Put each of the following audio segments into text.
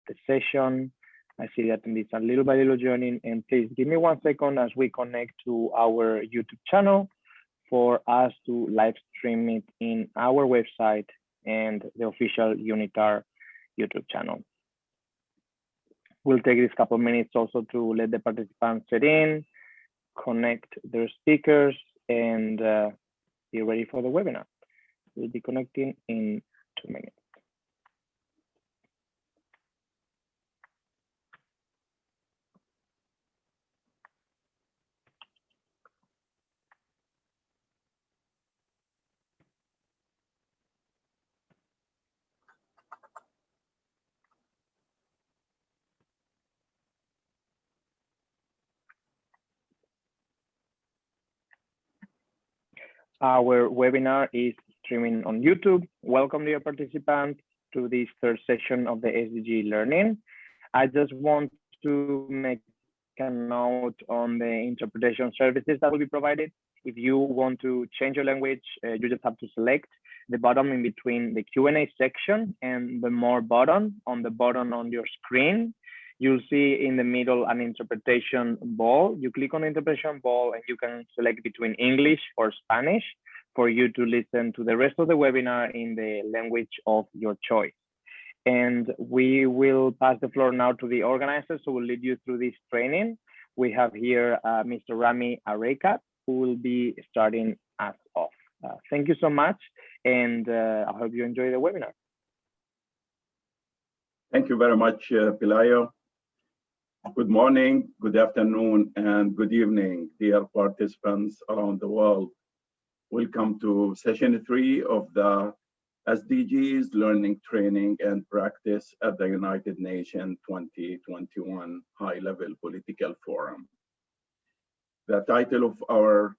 the session. I see that it's a little by little joining, and please give me 1 second as we connect to our YouTube channel for us to live stream it in our website and the official UNITAR YouTube channel. We'll take this couple of minutes also to let the participants set in, connect their speakers, and be ready for the webinar. We'll be connecting in 2 minutes. Our webinar is streaming on YouTube. Welcome, dear participants, to this third session of the SDG Learning. I just want to make a note on the interpretation services that will be provided. If you want to change your language, you just have to select the button in between the Q&A section and the More button on the button on your screen. You'll see in the middle an interpretation ball. You click on the interpretation ball and you can select between English or Spanish for you to listen to the rest of the webinar in the language of your choice. And we will pass the floor now to the organizers who will lead you through this training. We have here Mr. Rami Arekat, who will be starting us off. Thank you so much, and I hope you enjoy the webinar. Thank you very much, Pelayo. Good morning, good afternoon, and good evening, dear participants around the world. Welcome to session 3 of the SDGs Learning, Training, and Practice at the United Nations 2021 High-Level Political Forum. The title of our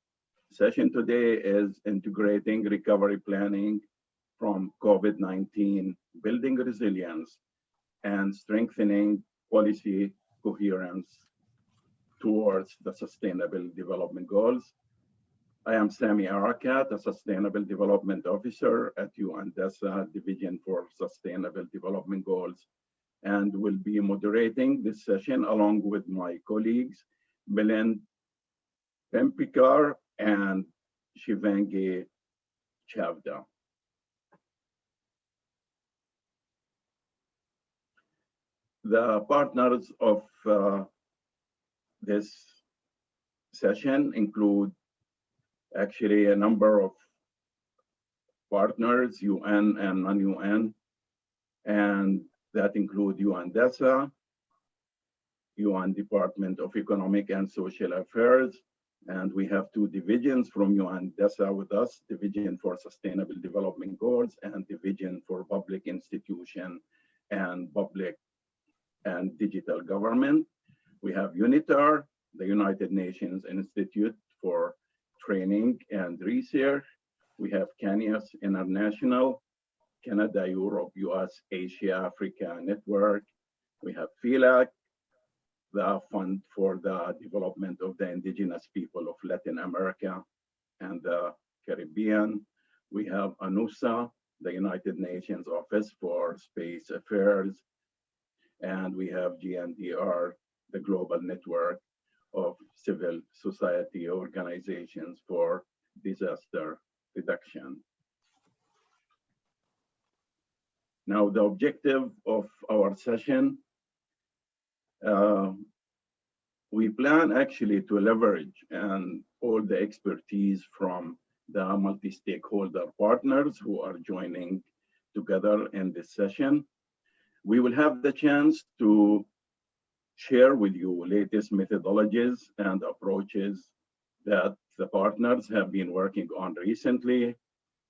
session today is Integrating Recovery Planning from COVID-19, Building Resilience and Strengthening Policy Coherence towards the Sustainable Development Goals. I am Sami Arakat, a Sustainable Development Officer at UNDESA Division for Sustainable Development Goals, and will be moderating this session along with my colleagues, Belen Pempikar and Shivangi Chavda. The partners of this session include actually a number of partners, UN and non-UN, and that include UNDESA, UN Department of Economic and Social Affairs, and we have 2 divisions from UNDESA with us, Division for Sustainable Development Goals and Division for Public Institution and Public and Digital Government. We have UNITAR, the United Nations Institute for Training and Research. We have CANEUS International, Canada, Europe, US, Asia, Africa Network. We have FILAC, the Fund for the Development of the Indigenous People of Latin America and the Caribbean. We have UNOOSA, the United Nations Office for Space Affairs. And we have GNDR, the Global Network of Civil Society Organizations for Disaster Reduction. Now, the objective of our session, we plan actually to leverage all the expertise from the multi-stakeholder partners who are joining together in this session. We will have the chance to share with you latest methodologies and approaches that the partners have been working on recently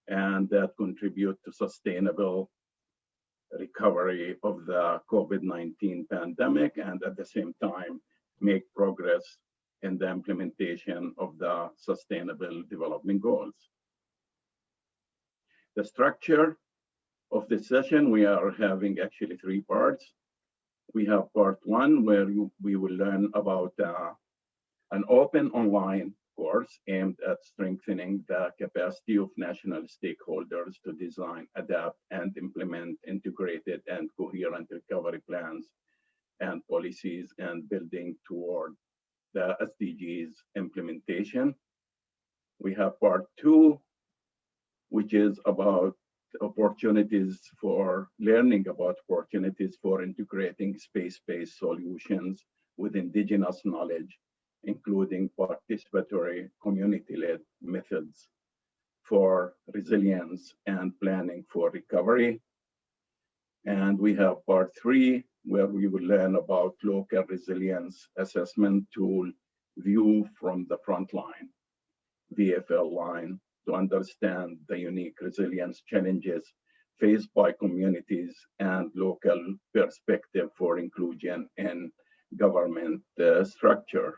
and that contribute to sustainable recovery of the COVID-19 pandemic, and at the same time make progress in the implementation of the Sustainable Development Goals. The structure of this session, we are having actually 3 parts. We have part 1 where we will learn about an open online course aimed at strengthening the capacity of national stakeholders to design, adapt, and implement integrated and coherent recovery plans and policies, and building toward the SDGs implementation. We have part 2, which is about opportunities for learning about opportunities for integrating space-based solutions with indigenous knowledge, including participatory community-led methods for resilience and planning for recovery. And we have part 3, where we will learn about local resilience assessment tool view from the front line, VFL line, to understand the unique resilience challenges faced by communities and local perspective for inclusion in government structure.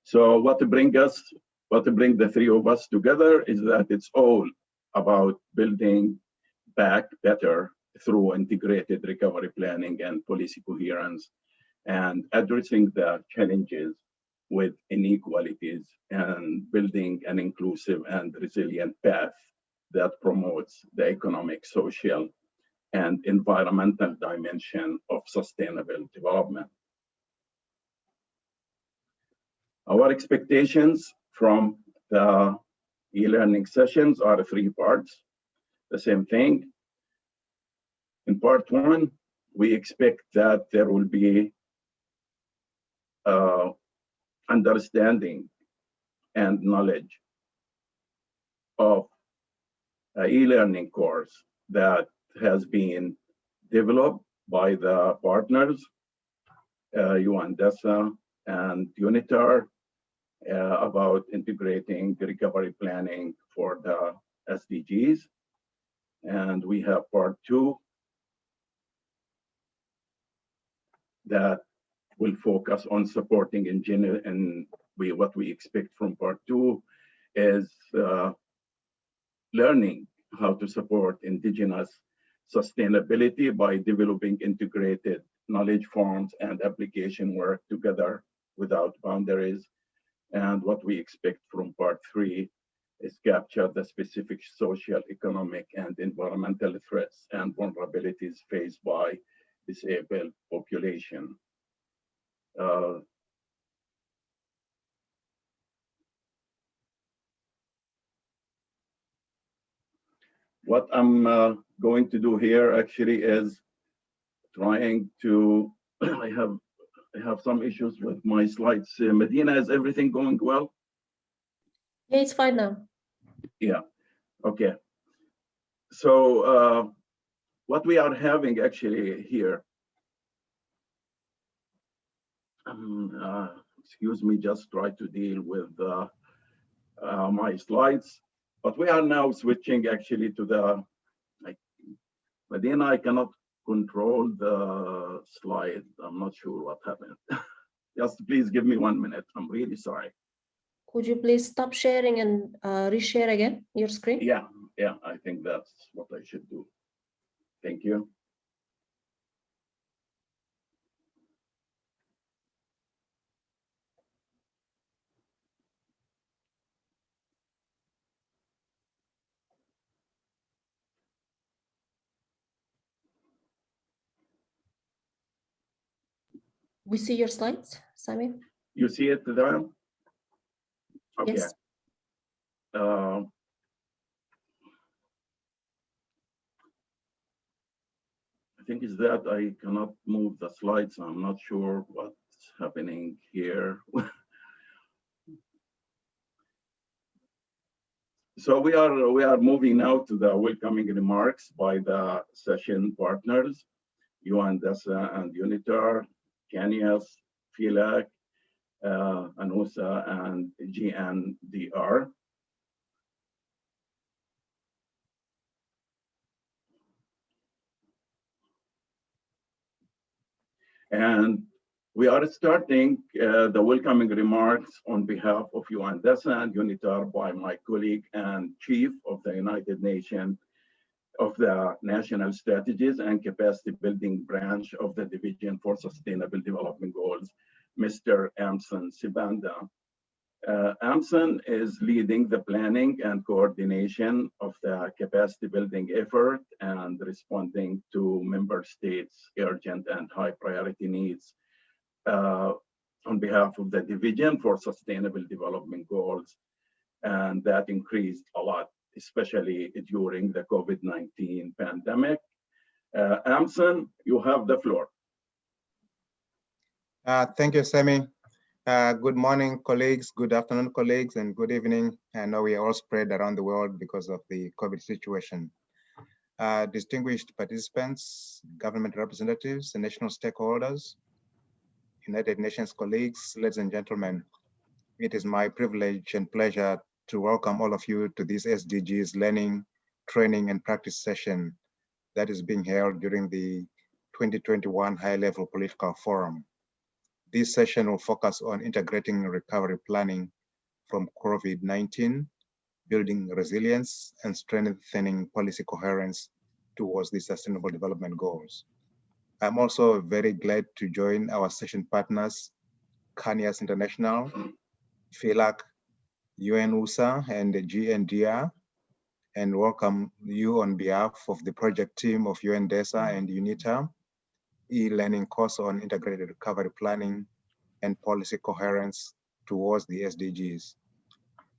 So what to bring the 3 of us together is that it's all about building back better through integrated recovery planning and policy coherence, and addressing the challenges with inequalities and building an inclusive and resilient path that promotes the economic, social, and environmental dimension of sustainable development. Our expectations from the e-learning sessions are 3 parts. The same thing. In part 1, we expect that there will be understanding and knowledge of an e-learning course that has been developed by the partners, UNDESA and UNITAR, about integrating recovery planning for the SDGs. And we have part 2 that will focus on supporting in general, and what we expect from part 2 is learning how to support indigenous sustainability by developing integrated knowledge forms and application work together without boundaries. And what we expect from part 3 is capture the specific social, economic, and environmental threats and vulnerabilities faced by disabled population. What I'm going to do here actually is trying to, I have some issues with my slides. Medina, is everything going well? Yeah, it's fine now. Yeah, okay. So what we are having actually here, excuse me, just try to deal with my slides. But we are now switching actually to the, Medina, I cannot control the slide. I'm not sure what happened. Just please give me 1 minute. I'm really sorry. Could you please stop sharing and reshare again your screen? Yeah, I think that's what I should do. Thank you. We see your slides, Sami? You see it there? Okay. Yes. I think it's that I cannot move the slides. I'm not sure what's happening here. So we are moving now to the welcoming remarks by the session partners, UNDESA and UNITAR, CANEUS, FILAC, UNOOSA, and GNDR. And we are starting the welcoming remarks on behalf of UNDESA and UNITAR by my colleague and chief of the United Nations of the National Strategies and Capacity Building Branch of the Division for Sustainable Development Goals, Mr. Amson Sibanda. AMSON is leading the planning and coordination of the capacity building effort and responding to member states' urgent and high priority needs on behalf of the Division for Sustainable Development Goals. And that increased a lot, especially during the COVID-19 pandemic. AMSON, you have the floor. Thank you, Sami. Good morning, colleagues. Good afternoon, colleagues, and good evening. I know we are all spread around the world because of the COVID situation. Distinguished participants, government representatives, and national stakeholders, United Nations colleagues, ladies and gentlemen, it is my privilege and pleasure to welcome all of you to this SDGs Learning, Training, and Practice session that is being held during the 2021 High-Level Political Forum. This session will focus on integrating recovery planning from COVID-19, building resilience, and strengthening policy coherence towards the Sustainable Development Goals. I'm also very glad to join our session partners, CANEUS International, FILAC, UNOOSA, and the GNDR, and welcome you on behalf of the project team of UNDESA and UNITAR, e-learning course on integrated recovery planning and policy coherence towards the SDGs.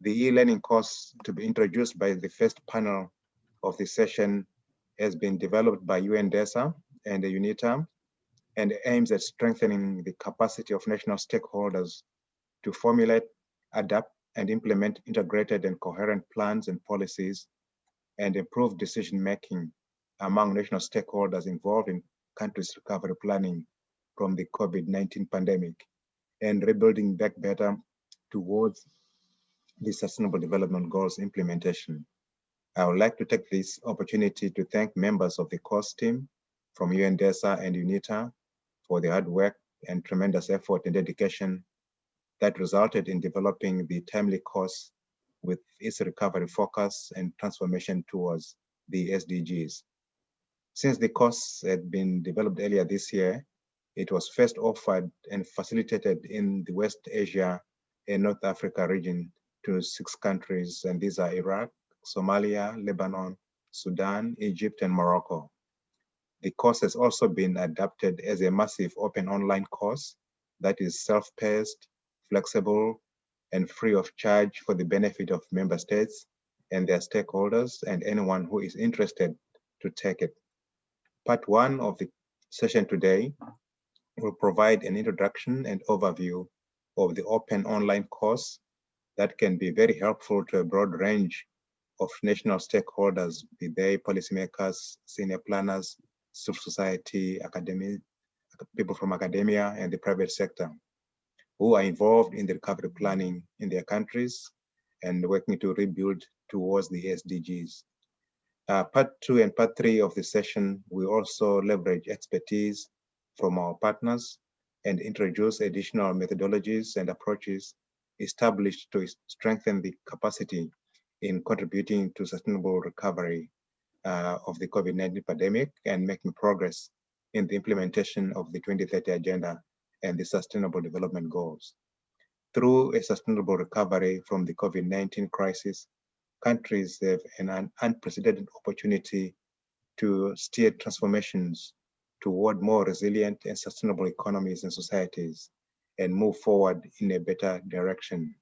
The e-learning course to be introduced by the first panel of the session has been developed by UNDESA and the UNITAR and aims at strengthening the capacity of national stakeholders to formulate, adapt, and implement integrated and coherent plans and policies and improve decision-making among national stakeholders involved in countries' recovery planning from the COVID-19 pandemic and rebuilding back better towards the Sustainable Development Goals implementation. I would like to take this opportunity to thank members of the course team from UNDESA and UNITAR for the hard work and tremendous effort and dedication that resulted in developing the timely course with its recovery focus and transformation towards the SDGs. Since the course had been developed earlier this year, it was first offered and facilitated in the West Asia and North Africa region to 6 countries, and these are Iraq, Somalia, Lebanon, Sudan, Egypt, and Morocco. The course has also been adapted as a massive open online course that is self-paced, flexible, and free of charge for the benefit of member states and their stakeholders and anyone who is interested to take it. Part 1 of the session today will provide an introduction and overview of the open online course that can be very helpful to a broad range of national stakeholders, be they policymakers, senior planners, civil society, academic, people from academia, and the private sector, who are involved in the recovery planning in their countries and working to rebuild towards the SDGs. Part 2 and Part 3 of the session, we also leverage expertise from our partners and introduce additional methodologies and approaches established to strengthen the capacity in contributing to sustainable recovery of the COVID-19 pandemic and making progress in the implementation of the 2030 Agenda and the Sustainable Development Goals. Through a sustainable recovery from the COVID-19 crisis, countries have an unprecedented opportunity to steer transformations toward more resilient and sustainable economies and societies and move forward in a better direction.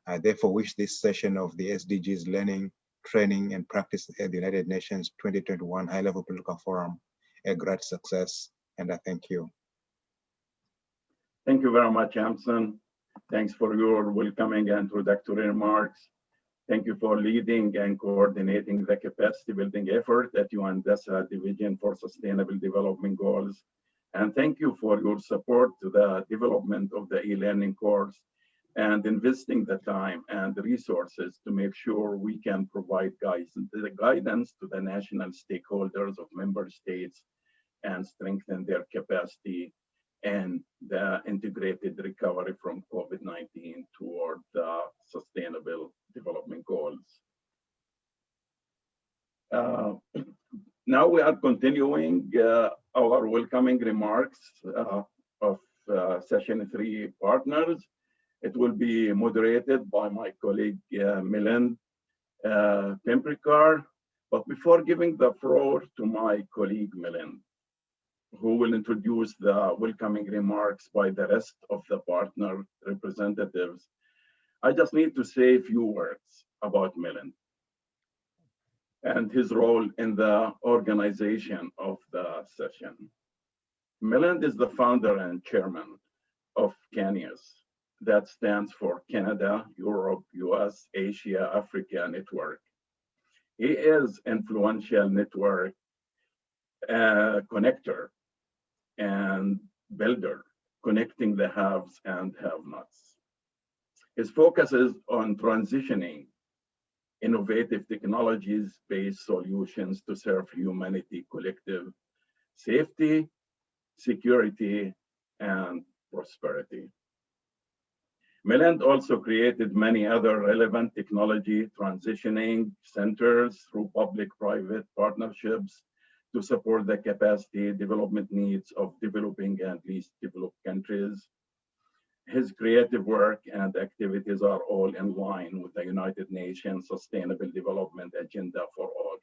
I therefore wish this session of the SDGs Learning, Training, and Practice at the United Nations 2021 High-Level Political Forum a great success, and I thank you. Thank you very much, AMSON. Thanks for your welcoming and introductory remarks. Thank you for leading and coordinating the capacity building effort at UNDESA Division for Sustainable Development Goals. And thank you for your support to the development of the e-learning course and investing the time and the resources to make sure we can provide guidance to the national stakeholders of member states and strengthen their capacity and the integrated recovery from COVID-19 toward the Sustainable Development Goals. Now we are continuing our welcoming remarks of session 3 partners. It will be moderated by my colleague, Milan Pemprikar. But before giving the floor to my colleague, Milan, who will introduce the welcoming remarks by the rest of the partner representatives, I just need to say a few words about Milan and his role in the organization of the session. Milan is the founder and chairman of CANEUS, that stands for Canada, Europe, US, Asia, Africa Network. He is influential network connector and builder, connecting the haves and have-nots. His focus is on transitioning innovative technologies-based solutions to serve humanity collective safety, security, and prosperity. Milan also created many other relevant technology transitioning centers through public-private partnerships to support the capacity development needs of developing and least developed countries. His creative work and activities are all in line with the United Nations Sustainable Development Agenda for All.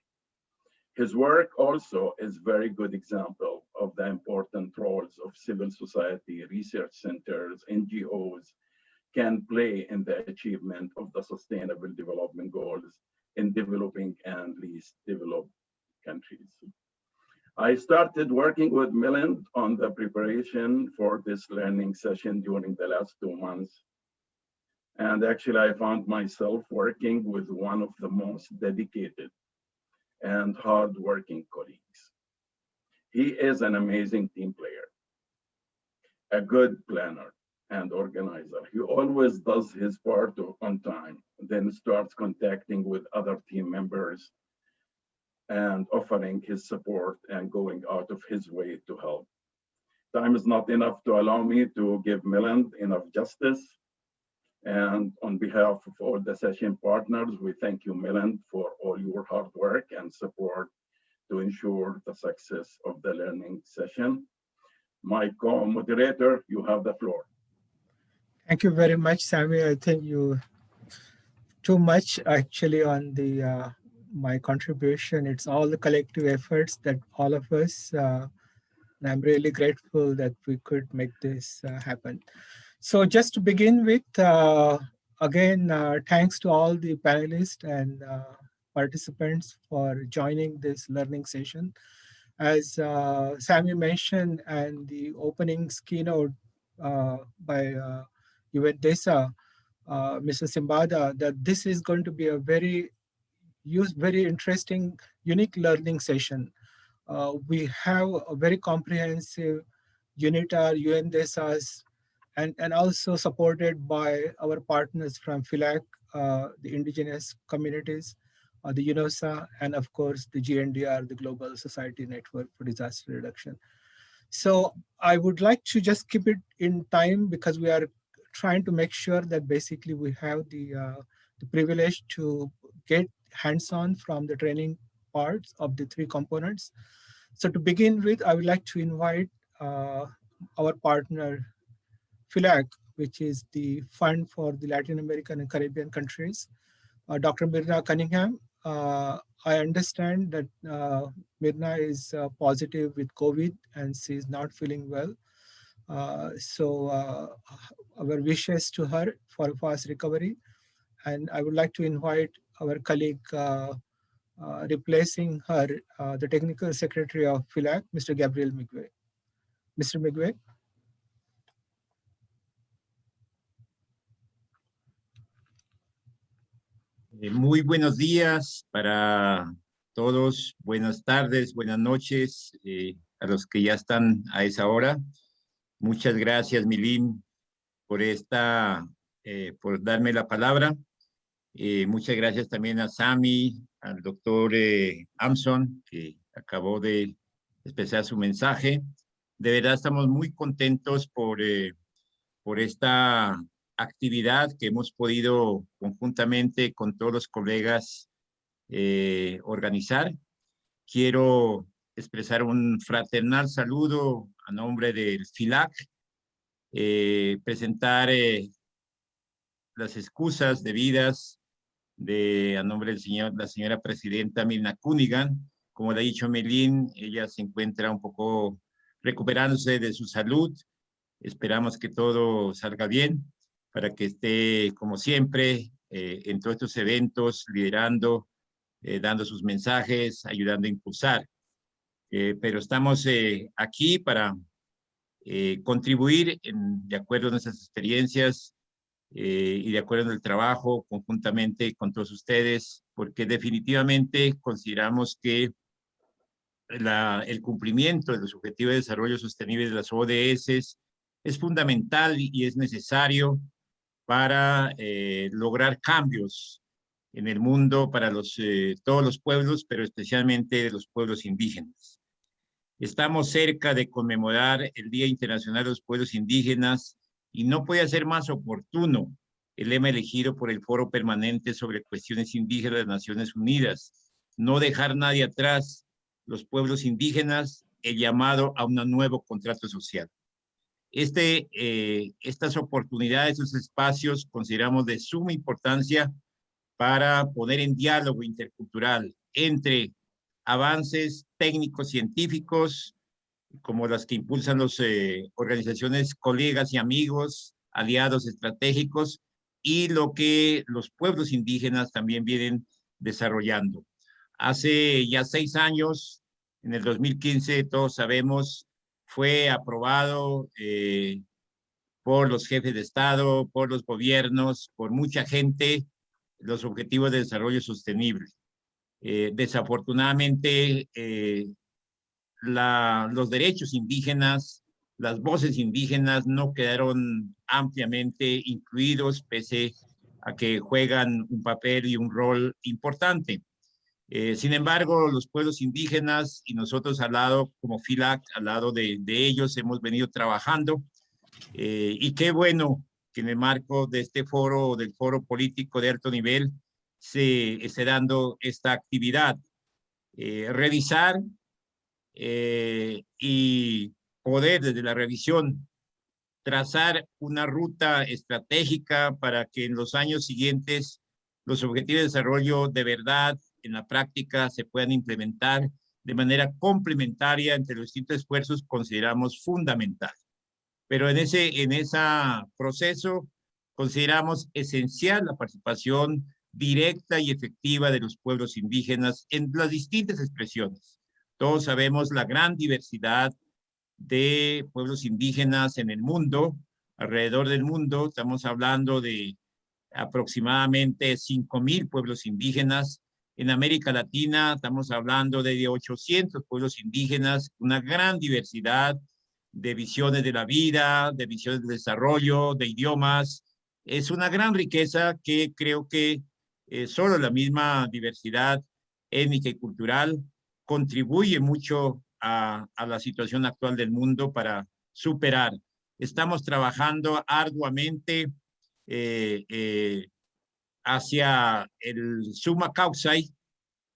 His work also is a very good example of the important roles of civil society, research centers, NGOs can play in the achievement of the Sustainable Development Goals in developing and least developed countries. I started working with Milan on the preparation for this learning session during the last 2 months. And actually, I found myself working with one of the most dedicated and hardworking colleagues. He is an amazing team player, a good planner and organizer. He always does his part on time, then starts contacting with other team members and offering his support and going out of his way to help. Time is not enough to allow me to give Milan enough justice. And on behalf of all the session partners, we thank you, Milan, for all your hard work and support to ensure the success of the learning session. My co-moderator, you have the floor. Thank you very much, Sammy. I think you too much actually on the my contribution. It's all the collective efforts that all of us, and I'm really grateful that we could make this happen. So just to begin with, again, thanks to all the panelists and participants for joining this learning session. As Sammy mentioned, and the opening keynote by UNDESA, Mr. Simbada, that this is going to be a very interesting, unique learning session. We have a very comprehensive UNITAR, UNDESA's, and also supported by our partners from FILAC, the indigenous communities, the UNOOSA, and of course the GNDR, the Global Society Network for Disaster Reduction. So I would like to just keep it in time because we are trying to make sure that basically we have the privilege to get hands-on from the training parts of the 3 components. So to begin with, I would like to invite our partner, FILAC, which is the Fund for the Latin American and Caribbean countries, Dr. Mirna Cunningham. I understand that Mirna is positive with COVID and she's not feeling well. So our wishes to her for a fast recovery. And I would like to invite our colleague replacing her, the Technical Secretary of FILAC, Mr. Gabriel Migwe. Mr. Migwe. Muy buenos días para todos, buenas tardes, buenas noches a los que ya están a esa hora. Muchas gracias, Milín, por por darme la palabra. Muchas gracias también a Sami, al doctor Amson, que acabó de expresar su mensaje. De verdad estamos muy contentos por esta actividad que hemos podido conjuntamente con todos los colegas organizar. Quiero expresar un fraternal saludo a nombre del FILAC, presentar las excusas debidas a nombre del la señora presidenta Mirna Cunningham. Como le ha dicho Melín, ella se encuentra un poco recuperándose de su salud. Esperamos que todo salga bien para que esté, como siempre, en todos estos eventos, liderando, dando sus mensajes, ayudando a impulsar. Pero estamos aquí para contribuir de acuerdo a nuestras experiencias y de acuerdo al trabajo conjuntamente con todos ustedes, porque definitivamente consideramos que el cumplimiento de los Objetivos de Desarrollo Sostenible de las ODS es fundamental y es necesario para lograr cambios en el mundo para todos los pueblos, pero especialmente de los pueblos indígenas. Estamos cerca de conmemorar el Día Internacional de los Pueblos Indígenas y no puede ser más oportuno el lema elegido por el Foro Permanente sobre Cuestiones Indígenas de las Naciones Unidas: no dejar nadie atrás, los pueblos indígenas, el llamado a un nuevo contrato social. Estas oportunidades, estos espacios, consideramos de suma importancia para poner en diálogo intercultural entre avances técnicos científicos, como las que impulsan las organizaciones colegas y amigos, aliados estratégicos, y lo que los pueblos indígenas también vienen desarrollando. Hace ya 6 años, en el 2015, todos sabemos, fue aprobado por los jefes de Estado, por los gobiernos, por mucha gente, los Objetivos de Desarrollo Sostenible. Desafortunadamente, los derechos indígenas, las voces indígenas no quedaron ampliamente incluidos, pese a que juegan un papel y un rol importante. Sin embargo, los pueblos indígenas y nosotros al lado, como FILAC, al lado de ellos, hemos venido trabajando. Y qué bueno que en el marco de este foro, del foro político de alto nivel, se esté dando esta actividad. Revisar y poder desde la revisión trazar una ruta estratégica para que en los años siguientes los objetivos de desarrollo de verdad en la práctica se puedan implementar de manera complementaria entre los distintos esfuerzos, consideramos fundamental. Pero en ese proceso consideramos esencial la participación directa y efectiva de los pueblos indígenas en las distintas expresiones. Todos sabemos la gran diversidad de pueblos indígenas en el mundo, alrededor del mundo. Estamos hablando de aproximadamente 5,000 pueblos indígenas. En América Latina estamos hablando de 800 pueblos indígenas, una gran diversidad de visiones de la vida, de visiones de desarrollo, de idiomas. Es una gran riqueza que creo que solo la misma diversidad étnica y cultural contribuye mucho a la situación actual del mundo para superar. Estamos trabajando arduamente hacia el summa causae,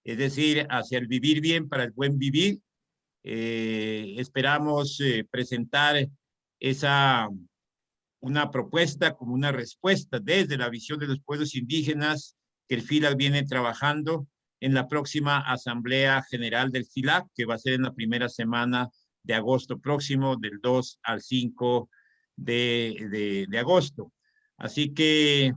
es decir, hacia el vivir bien para el buen vivir. Esperamos presentar una propuesta como una respuesta desde la visión de los pueblos indígenas que el FILAC viene trabajando en la próxima Asamblea General del FILAC, que va a ser en la primera semana de agosto próximo, del 2 al 5 de agosto. Así que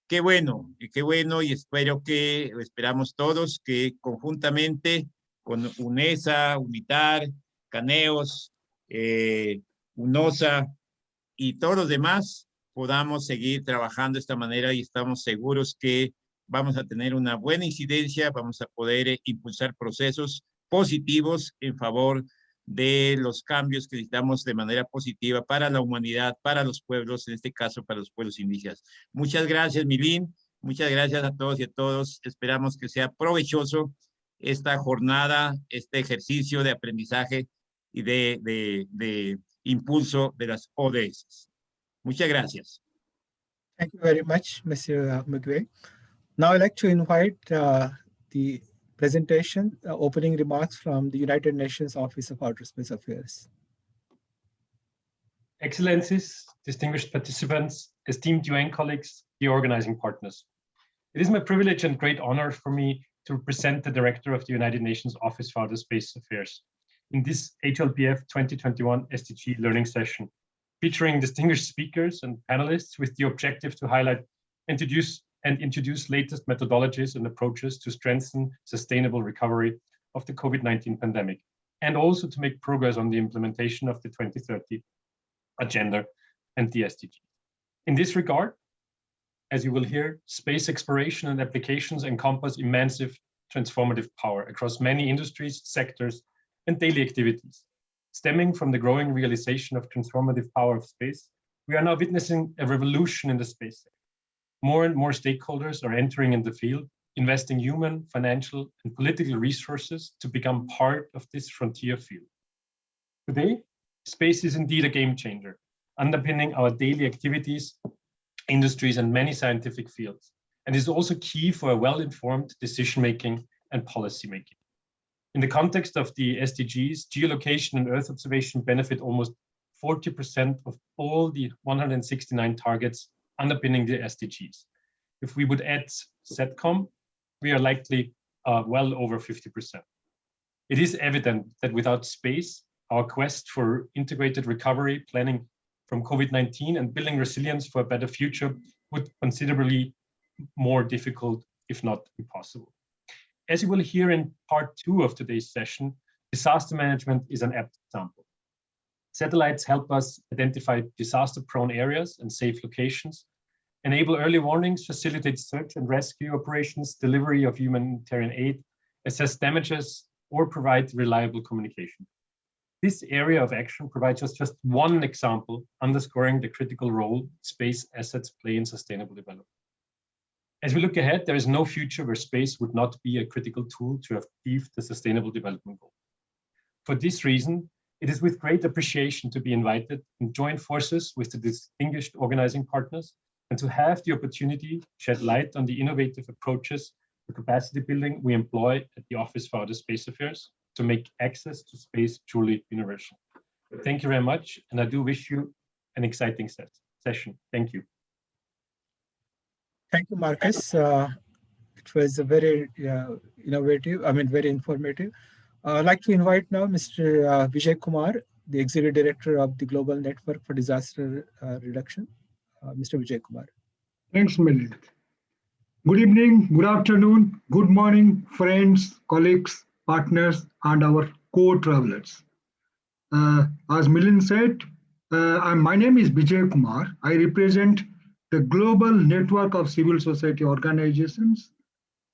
qué bueno, y esperamos todos que conjuntamente con UNESA, UNITAR, CANEUS, UNOOSA y todos los demás podamos seguir trabajando de esta manera, y estamos seguros que vamos a tener una buena incidencia, vamos a poder impulsar procesos positivos en favor de los cambios que necesitamos de manera positiva para la humanidad, para los pueblos, en este caso para los pueblos indígenas. Muchas gracias, Milín. Muchas gracias a todos y a todos. Esperamos que sea provechoso esta jornada, este ejercicio de aprendizaje y de impulso de las ODS. Muchas gracias. Thank you very much, Mr. Mugwe. Now I'd like to invite the presentation, opening remarks from the United Nations Office of Outer Space Affairs. Excellencies, distinguished participants, esteemed UN colleagues, the organizing partners. It is my privilege and great honor for me to represent the Director of the United Nations Office for Outer Space Affairs in this HLPF 2021 SDG Learning session, featuring distinguished speakers and panelists with the objective to highlight, introduce latest methodologies and approaches to strengthen sustainable recovery of the COVID-19 pandemic, and also to make progress on the implementation of the 2030 agenda and the SDG. In this regard, as you will hear, space exploration and applications encompass immense transformative power across many industries, sectors, and daily activities. Stemming from the growing realization of transformative power of space, we are now witnessing a revolution in the space sector. More and more stakeholders are entering in the field, investing human, financial, and political resources to become part of this frontier field. Today, space is indeed a game changer, underpinning our daily activities, industries, and many scientific fields, and is also key for a well-informed decision-making and policy-making. In the context of the SDGs, geolocation and Earth observation benefit almost 40% of all the 169 targets underpinning the SDGs. If we would add SATCOM, we are likely well over 50%. It is evident that without space, our quest for integrated recovery, planning from COVID-19 and building resilience for a better future would considerably more difficult, if not impossible. As you will hear in part 2 of today's session, disaster management is an apt example. Satellites help us identify disaster-prone areas and safe locations, enable early warnings, facilitate search and rescue operations, delivery of humanitarian aid, assess damages, or provide reliable communication. This area of action provides us just one example, underscoring the critical role space assets play in sustainable development. As we look ahead, there is no future where space would not be a critical tool to achieve the Sustainable Development Goal. For this reason, it is with great appreciation to be invited and join forces with the distinguished organizing partners and to have the opportunity to shed light on the innovative approaches for capacity building we employ at the Office for Outer Space Affairs to make access to space truly universal. Thank you very much, and I do wish you an exciting session. Thank you. Thank you, Marcus. It was a very innovative, very informative. I'd like to invite now Mr. Vijaykumar, the Executive Director of the Global Network for Disaster Reduction. Mr. Vijaykumar. Thanks, Milind. Good evening, good afternoon, good morning, friends, colleagues, partners, and our co-travelers. As Milind said, my name is Vijaykumar. I represent the global network of civil society organizations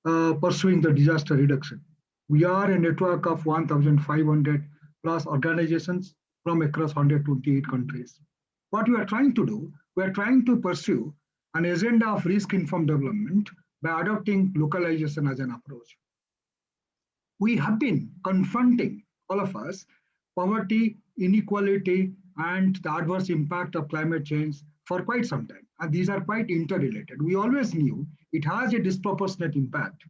pursuing the disaster reduction. We are a network of 1,500 plus organizations from across 128 countries. What we are trying to do, we are trying to pursue an agenda of risk-informed development by adopting localization as an approach. We have been confronting, all of us, poverty, inequality, and the adverse impact of climate change for quite some time. And these are quite interrelated. We always knew it has a disproportionate impact.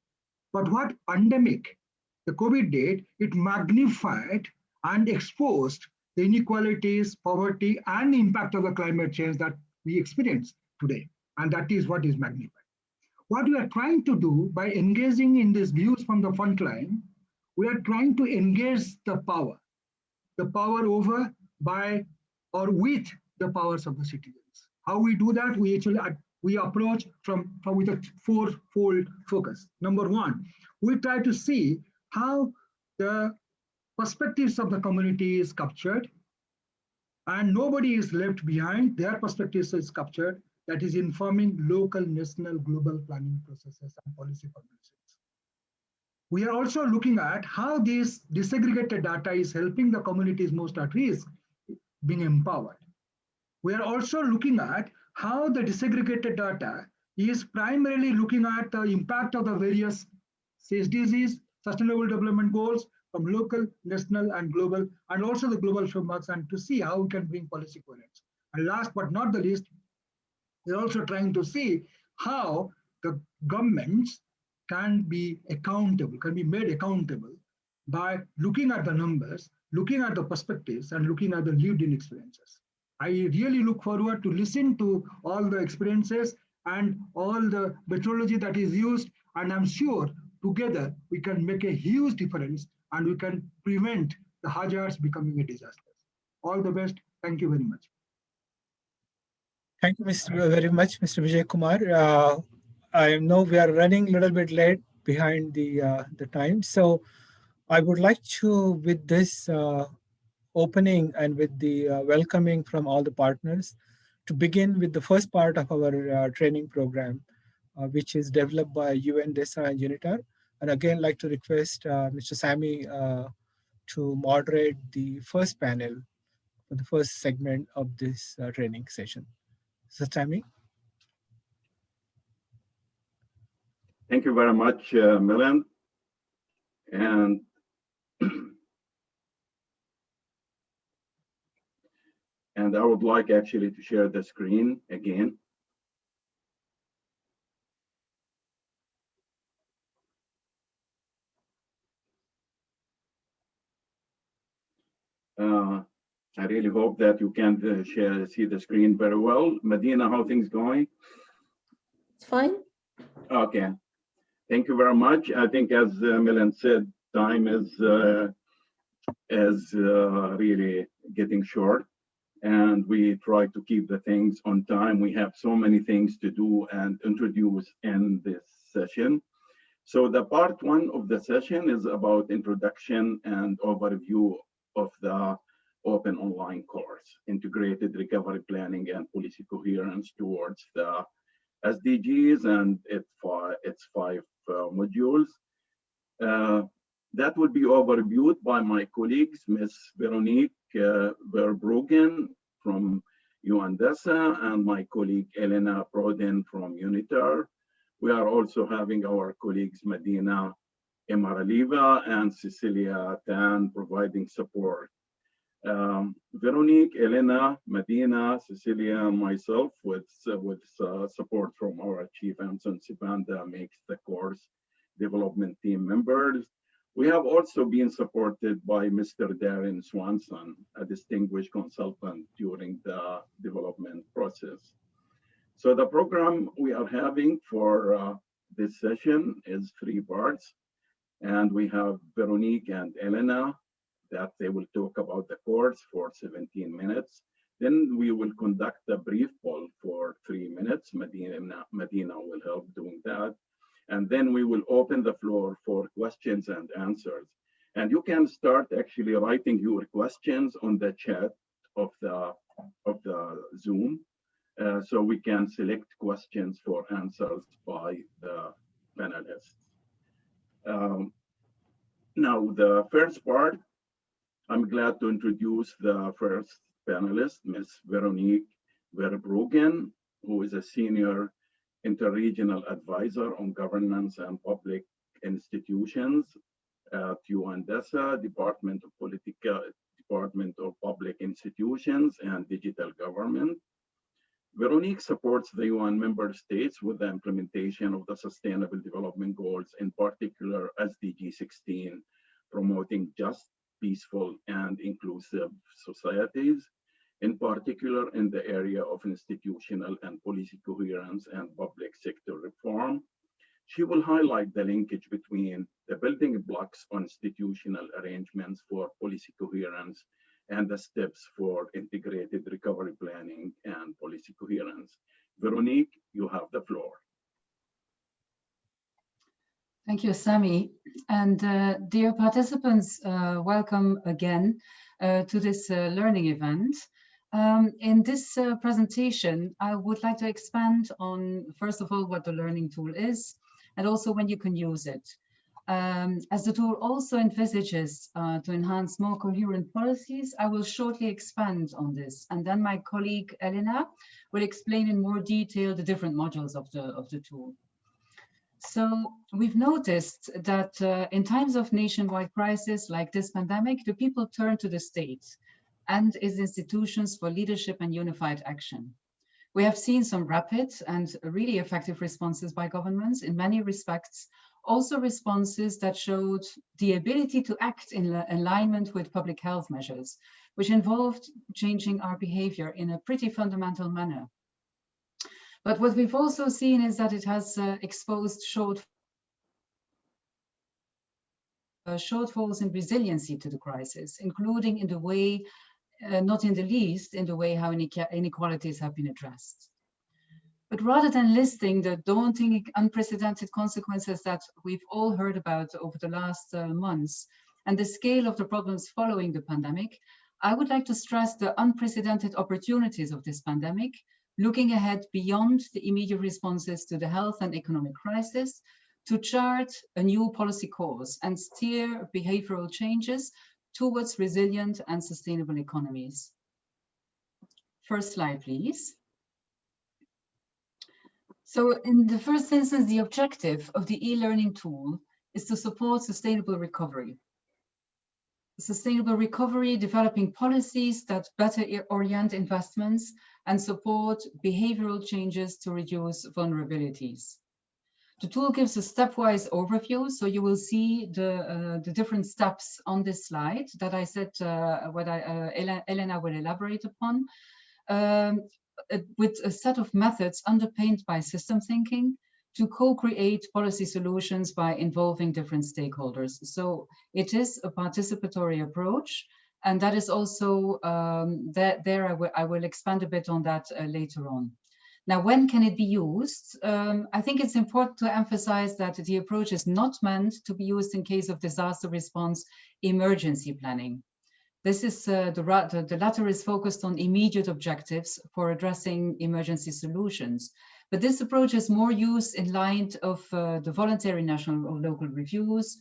But what pandemic, the COVID did, it magnified and exposed the inequalities, poverty, and the impact of the climate change that we experience today. And that is what is magnified. What we are trying to do by engaging in these views from the front line, we are trying to engage the power over, by, or with the powers of the citizens. How we do that? We approach with a four-fold focus. Number one, we try to see how the perspectives of the community is captured, and nobody is left behind. Their perspectives is captured. That is informing local, national, global planning processes and policy formulations. We are also looking at how this disaggregated data is helping the communities most at risk being empowered. We are also looking at how the disaggregated data is primarily looking at the impact of the various SDGs, Sustainable Development Goals, from local, national, and global, and also the global frameworks, and to see how we can bring policy coherence. And last but not the least, we're also trying to see how the governments can be accountable, can be made accountable by looking at the numbers, looking at the perspectives, and looking at the lived-in experiences. I really look forward to listen to all the experiences and all the methodology that is used. And I'm sure together we can make a huge difference and we can prevent the hazards becoming a disaster. All the best. Thank you very much. Thank you very much, Mr. Vijaykumar. I know we are running a little bit late behind the time. So I would like to, with this opening and with the welcoming from all the partners, to begin with the first part of our training program, which is developed by UNDESA and UNITAR. And again, like to request Mr. Sami to moderate the first panel for the first segment of this training session. So Sami. Thank you very much, Milan. And and I would like actually to share the screen again. I really hope that you can see the screen very well. Medina, how things going? It's fine. Okay. Thank you very much. I think, as Milan said, time is really getting short, and we try to keep the things on time. We have so many things to do and introduce in this session. So the part one of the session is about introduction and overview of the open online course, Integrated Recovery Planning and Policy Coherence towards the SDGs and its 5 modules. That will be overviewed by my colleagues, Ms. Veronique Verbruggen from UNDESA and my colleague Elena Proden from UNITAR. We are also having our colleagues Medina Emaraliva and Cecilia Tan providing support. Veronique, Elena, Medina, Cecilia, and myself with support from our Chief Anson Sibanda makes the course development team members. We have also been supported by Mr. Darren Swanson, a distinguished consultant during the development process. So the program we are having for this session is 3 parts. And we have Veronique and Elena that they will talk about the course for 17 minutes. Then we will conduct a brief poll for 3 minutes. Medina will help doing that. And then we will open the floor for questions and answers. And you can start actually writing your questions on the chat of the Zoom. So we can select questions for answers by the panelists. Now, the first part, I'm glad to introduce the first panelist, Ms. Veronique Verbruggen, who is a senior interregional advisor on governance and public institutions at UNDESA, Department of Public Institutions and Digital Government. Veronique supports the UN member states with the implementation of the Sustainable Development Goals, in particular SDG 16, promoting just, peaceful, and inclusive societies, in particular in the area of institutional and policy coherence and public sector reform. She will highlight the linkage between the building blocks on institutional arrangements for policy coherence and the steps for integrated recovery planning and policy coherence. Veronique, you have the floor. Thank you, Sami. And dear participants, welcome again to this learning event. In this presentation, I would like to expand on, first of all, what the learning tool is, and also when you can use it. As the tool also envisages to enhance more coherent policies, I will shortly expand on this. And then my colleague, Elena, will explain in more detail the different modules of the tool. So we've noticed that in times of nationwide crisis like this pandemic, the people turn to the state and its institutions for leadership and unified action. We have seen some rapid and really effective responses by governments in many respects, also responses that showed the ability to act in alignment with public health measures. which involved changing our behavior in a pretty fundamental manner. But what we've also seen is that it has exposed shortfalls in resiliency to the crisis, including in the way, not in the least, in the way how inequalities have been addressed. But rather than listing the daunting, unprecedented consequences that we've all heard about over the last months and the scale of the problems following the pandemic, I would like to stress the unprecedented opportunities of this pandemic, looking ahead beyond the immediate responses to the health and economic crisis to chart a new policy course and steer behavioral changes towards resilient and sustainable economies. First slide, please. So in the first instance, the objective of the e-learning tool is to support sustainable recovery. Sustainable recovery, developing policies that better orient investments and support behavioral changes to reduce vulnerabilities. The tool gives a stepwise overview, so you will see the different steps on this slide that I said, Elena will elaborate upon. With a set of methods underpinned by system thinking to co-create policy solutions by involving different stakeholders. So it is a participatory approach, and that is also, I will expand a bit on that later on. Now, when can it be used? I think it's important to emphasize that the approach is not meant to be used in case of disaster response emergency planning. This is the latter is focused on immediate objectives for addressing emergency solutions. But this approach is more used in light of the voluntary national or local reviews,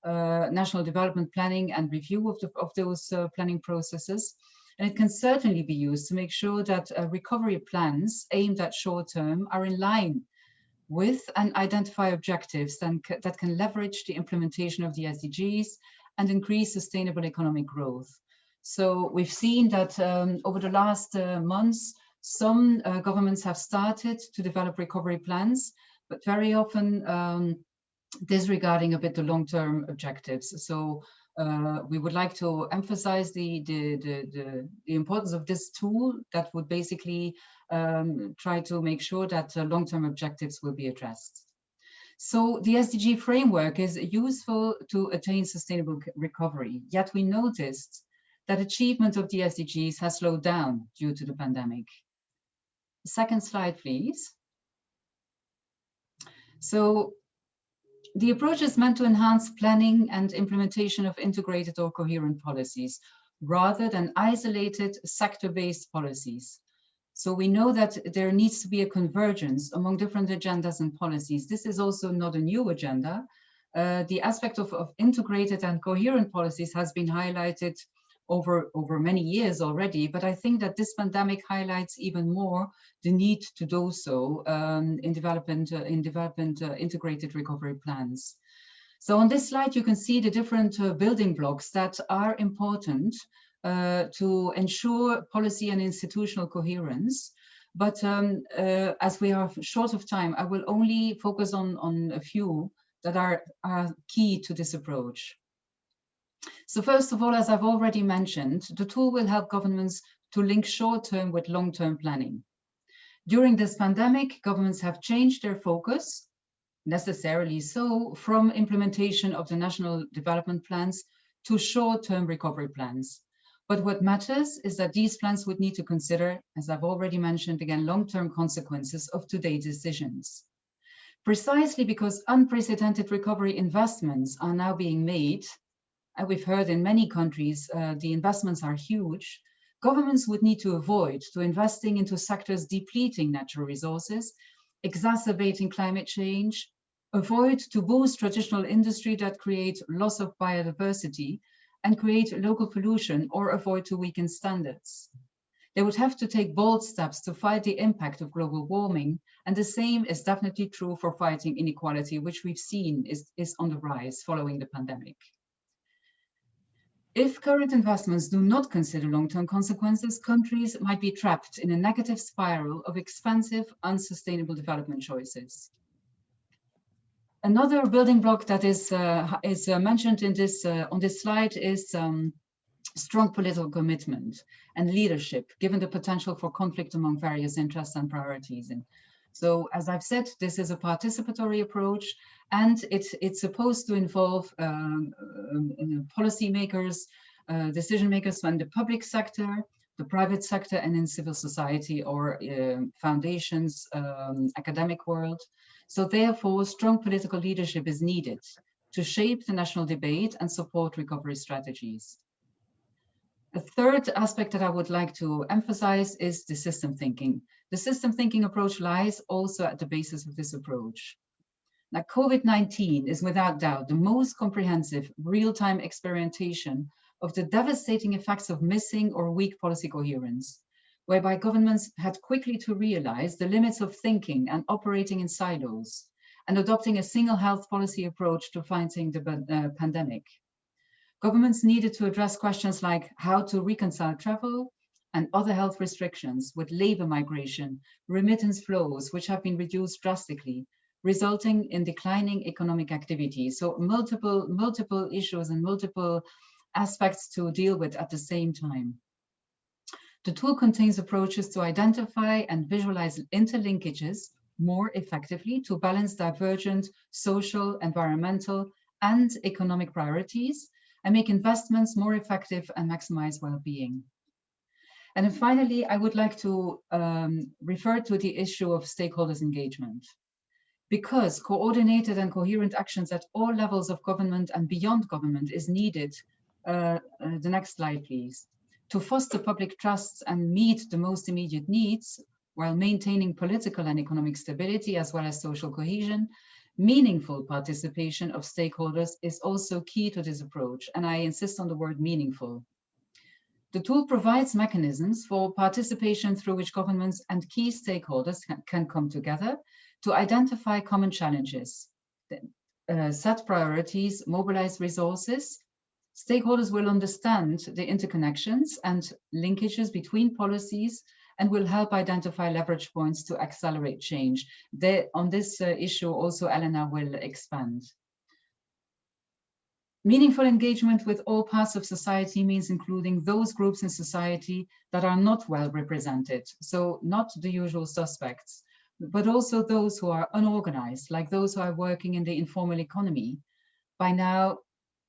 national development planning and review of those planning processes. And it can certainly be used to make sure that recovery plans aimed at short term are in line with and identify objectives that can leverage the implementation of the SDGs and increase sustainable economic growth. So we've seen that over the last months, some governments have started to develop recovery plans, but very often disregarding a bit the long-term objectives. So we would like to emphasize the importance of this tool that would basically try to make sure that long-term objectives will be addressed. So the SDG framework is useful to attain sustainable recovery, yet we noticed that achievement of the SDGs has slowed down due to the pandemic. Second slide, please. So the approach is meant to enhance planning and implementation of integrated or coherent policies, rather than isolated sector-based policies. So we know that there needs to be a convergence among different agendas and policies. This is also not a new agenda. The aspect of integrated and coherent policies has been highlighted over many years already, but I think that this pandemic highlights even more the need to do so in development integrated recovery plans. So on this slide, you can see the different building blocks that are important to ensure policy and institutional coherence. But as we are short of time, I will only focus on a few that are key to this approach. So first of all, as I've already mentioned, the tool will help governments to link short-term with long-term planning. During this pandemic, governments have changed their focus, necessarily so, from implementation of the national development plans to short-term recovery plans. But what matters is that these plans would need to consider, as I've already mentioned, again, long-term consequences of today's decisions. Precisely because unprecedented recovery investments are now being made, and we've heard in many countries, the investments are huge, governments would need to avoid investing into sectors depleting natural resources, exacerbating climate change, avoid to boost traditional industry that create loss of biodiversity and create local pollution, or avoid to weaken standards. They would have to take bold steps to fight the impact of global warming, and the same is definitely true for fighting inequality, which we've seen is on the rise following the pandemic. If current investments do not consider long-term consequences, countries might be trapped in a negative spiral of expensive, unsustainable development choices. Another building block that is mentioned in this on this slide is strong political commitment and leadership, given the potential for conflict among various interests and priorities. And so, as I've said, this is a participatory approach, and it's supposed to involve policymakers, decision makers from the public sector, the private sector, and in civil society or foundations, academic world. So therefore, strong political leadership is needed to shape the national debate and support recovery strategies. A third aspect that I would like to emphasize is the system thinking. The system thinking approach lies also at the basis of this approach. Now, COVID-19 is without doubt the most comprehensive real-time experimentation of the devastating effects of missing or weak policy coherence, whereby governments had quickly to realize the limits of thinking and operating in silos and adopting a single health policy approach to fighting the pandemic. Governments needed to address questions like how to reconcile travel and other health restrictions with labor migration, remittance flows, which have been reduced drastically, resulting in declining economic activity. So multiple issues and multiple aspects to deal with at the same time. The tool contains approaches to identify and visualize interlinkages more effectively to balance divergent social, environmental, and economic priorities, and make investments more effective and maximize well-being. And then finally, I would like to refer to the issue of stakeholders' engagement. Because coordinated and coherent actions at all levels of government and beyond government is needed. The next slide, please. To foster public trust and meet the most immediate needs while maintaining political and economic stability as well as social cohesion, meaningful participation of stakeholders is also key to this approach, and I insist on the word meaningful. The tool provides mechanisms for participation through which governments and key stakeholders can come together to identify common challenges, set priorities, mobilize resources. Stakeholders will understand the interconnections and linkages between policies and will help identify leverage points to accelerate change. On this issue also Elena will expand. Meaningful engagement with all parts of society means including those groups in society that are not well represented, so not the usual suspects, but also those who are unorganized, like those who are working in the informal economy. By now,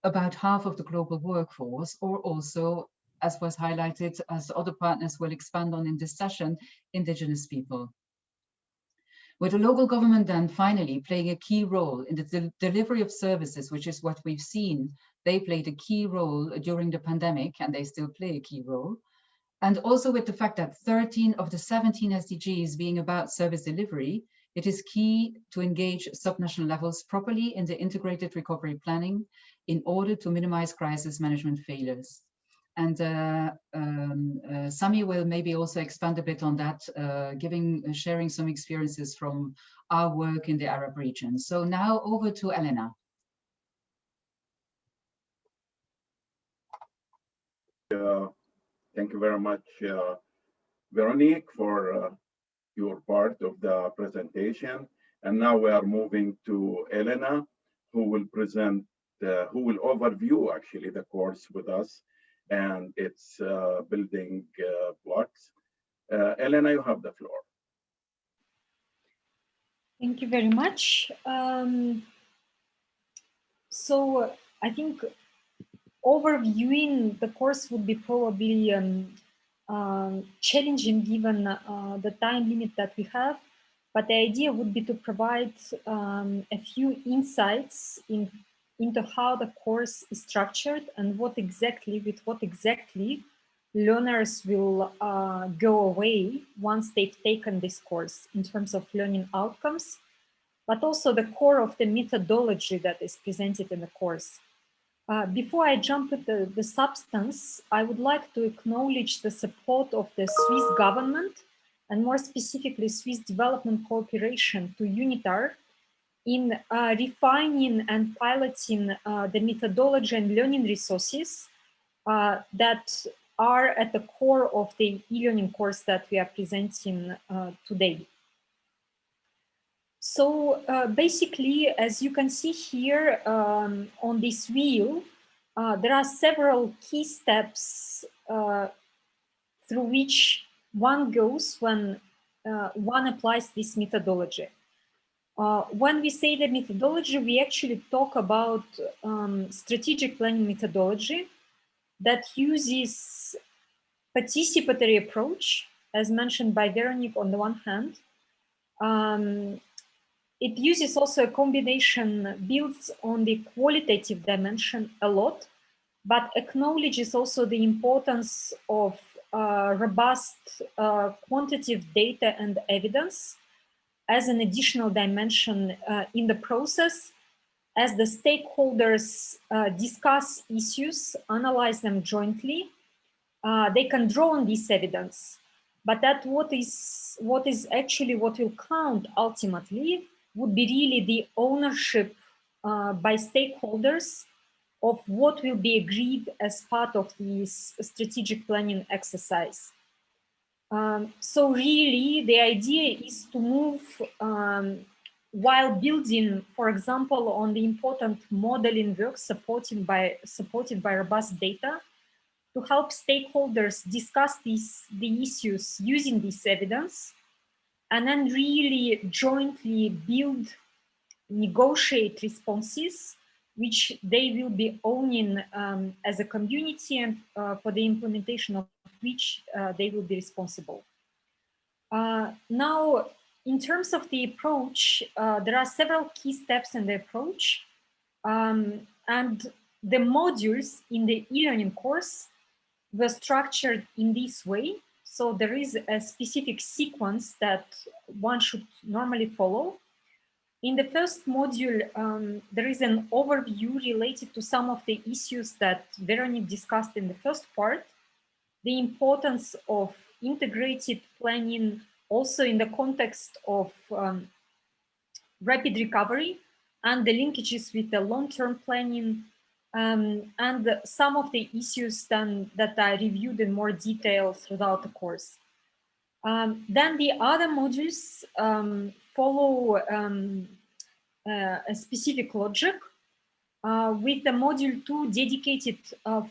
about half of the global workforce, or also, as was highlighted, as other partners will expand on in this session, indigenous people. With the local government then finally playing a key role in the delivery of services, which is what we've seen, they played a key role during the pandemic and they still play a key role. And also with the fact that 13 of the 17 SDGs being about service delivery, it is key to engage subnational levels properly in the integrated recovery planning in order to minimize crisis management failures. And Sami will maybe also expand a bit on that, sharing some experiences from our work in the Arab region. So now over to Elena. Thank you very much, Veronique, for your part of the presentation. And now we are moving to Elena, who will present, who will overview actually the course with us and its building blocks. Elena, you have the floor. Thank you very much. So I think overviewing the course would be probably challenging given the time limit that we have, but the idea would be to provide a few insights into how the course is structured and with what exactly learners will go away once they've taken this course in terms of learning outcomes, but also the core of the methodology that is presented in the course. Before I jump at the substance, I would like to acknowledge the support of the Swiss government and more specifically Swiss Development Cooperation to UNITAR in refining and piloting the methodology and learning resources that are at the core of the e-learning course that we are presenting today. So basically, as you can see here on this wheel, there are several key steps through which one goes when one applies this methodology. When we say the methodology, we actually talk about strategic planning methodology that uses participatory approach, as mentioned by Veronique on the one hand. It uses also a combination, builds on the qualitative dimension a lot, but acknowledges also the importance of robust quantitative data and evidence as an additional dimension in the process, as the stakeholders discuss issues, analyze them jointly. They can draw on this evidence, but that what is actually what will count ultimately would be really the ownership by stakeholders of what will be agreed as part of this strategic planning exercise. So really, the idea is to move while building, for example, on the important modeling work supported by robust data, to help stakeholders discuss the issues using this evidence, and then really jointly build, negotiate responses, which they will be owning as a community, and for the implementation of which they will be responsible. Now, in terms of the approach, there are several key steps in the approach, and the modules in the e-learning course were structured in this way. So there is a specific sequence that one should normally follow. In the first module, there is an overview related to some of the issues that Veronique discussed in the first part, the importance of integrated planning also in the context of rapid recovery and the linkages with the long-term planning, and some of the issues then that I reviewed in more detail throughout the course. Then the other modules follow a specific logic, with the module 2 dedicated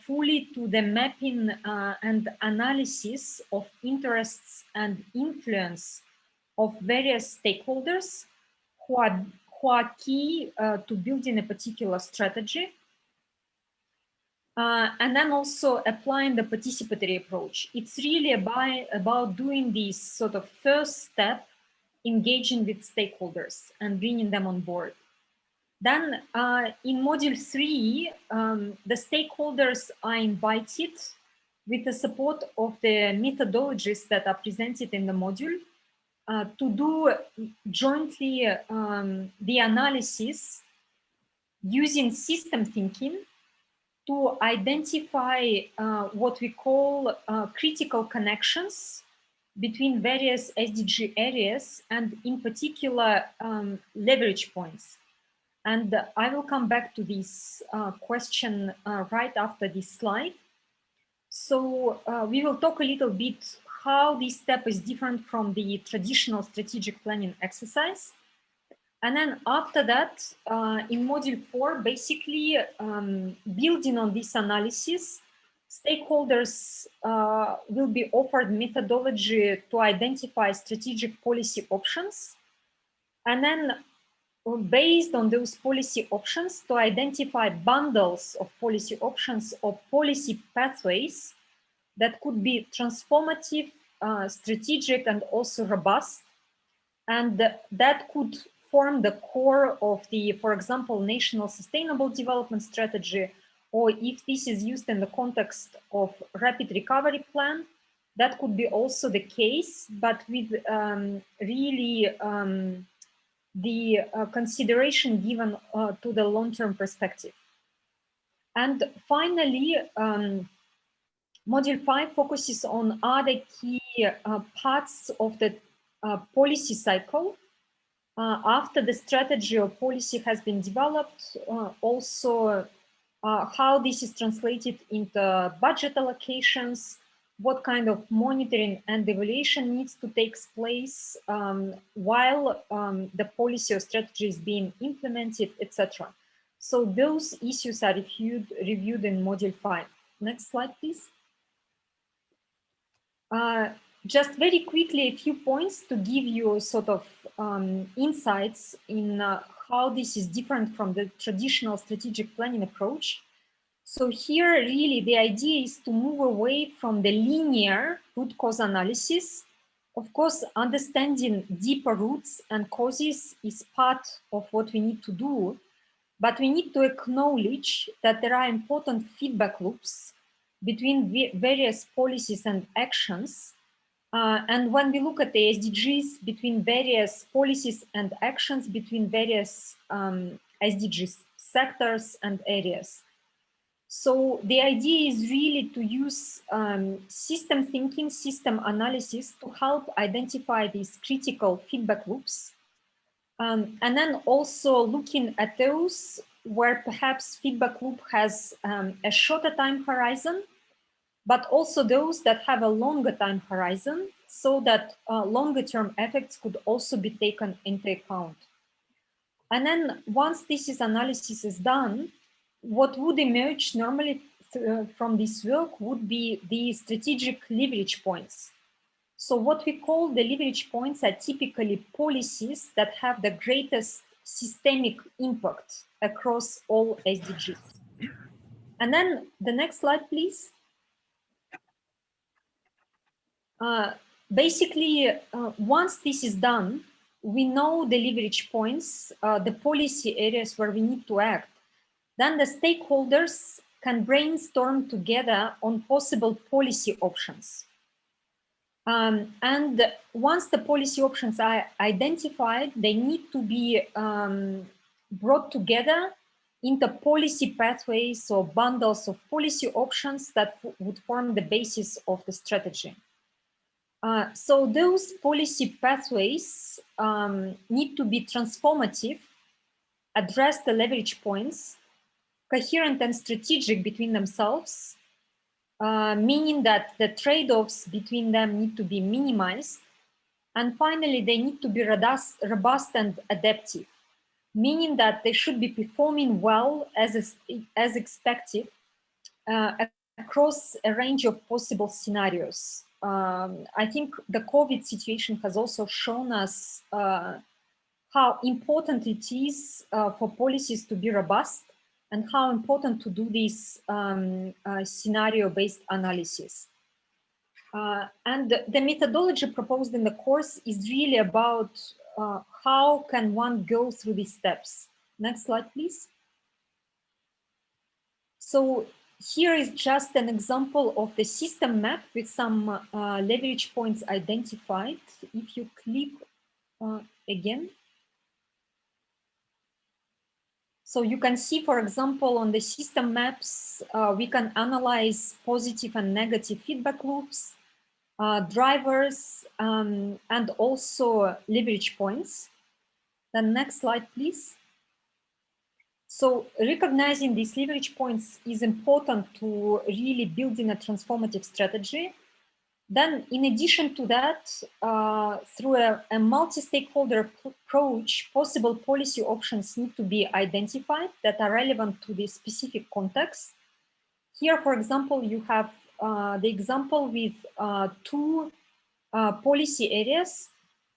fully to the mapping and analysis of interests and influence of various stakeholders who are key to building a particular strategy. And then also applying the participatory approach. It's really about doing this sort of first step, engaging with stakeholders and bringing them on board. Then in module 3, the stakeholders are invited with the support of the methodologies that are presented in the module to do jointly the analysis using system thinking to identify what we call critical connections between various SDG areas, and in particular leverage points. And I will come back to this question right after this slide. So we will talk a little bit how this step is different from the traditional strategic planning exercise. And then after that, in module 4, basically building on this analysis, stakeholders will be offered methodology to identify strategic policy options. And then based on those policy options, to identify bundles of policy options or policy pathways that could be transformative, strategic, and also robust. And that could form the core of the, for example, National Sustainable Development Strategy, or if this is used in the context of Rapid Recovery Plan, that could be also the case, but with really the consideration given to the long-term perspective. And finally, module 5 focuses on other key parts of the policy cycle. After the strategy or policy has been developed, also how this is translated into budget allocations, what kind of monitoring and evaluation needs to take place while the policy or strategy is being implemented, etc. So those issues are reviewed in Module 5. Next slide, please. Just very quickly, a few points to give you sort of insights in how this is different from the traditional strategic planning approach. So here, really, the idea is to move away from the linear root cause analysis. Of course, understanding deeper roots and causes is part of what we need to do, but we need to acknowledge that there are important feedback loops between various policies and actions. And when we look at the SDGs between various policies and actions between various SDG sectors and areas. So the idea is really to use system thinking, system analysis to help identify these critical feedback loops. And then also looking at those where perhaps feedback loop has a shorter time horizon, but also those that have a longer time horizon, so that longer term effects could also be taken into account. And then once this analysis is done, what would emerge normally from this work would be the strategic leverage points. So what we call the leverage points are typically policies that have the greatest systemic impact across all SDGs. And then the next slide, please. Basically, once this is done, we know the leverage points, the policy areas where we need to act. Then the stakeholders can brainstorm together on possible policy options. And once the policy options are identified, they need to be brought together into policy pathways or bundles of policy options that would form the basis of the strategy. So those policy pathways need to be transformative, address the leverage points, coherent and strategic between themselves, meaning that the trade-offs between them need to be minimized. And finally, they need to be robust and adaptive, meaning that they should be performing well as expected across a range of possible scenarios. I think the COVID situation has also shown us how important it is for policies to be robust and how important to do this scenario-based analysis. And the methodology proposed in the course is really about how can one go through these steps. Next slide, please. So here is just an example of the system map with some leverage points identified. If you click again. So you can see, for example, on the system maps, we can analyze positive and negative feedback loops, drivers, and also leverage points. The next slide, please. So recognizing these leverage points is important to really building a transformative strategy. Then, in addition to that, through a multi-stakeholder approach, possible policy options need to be identified that are relevant to the specific context. Here, for example, you have the example with two policy areas,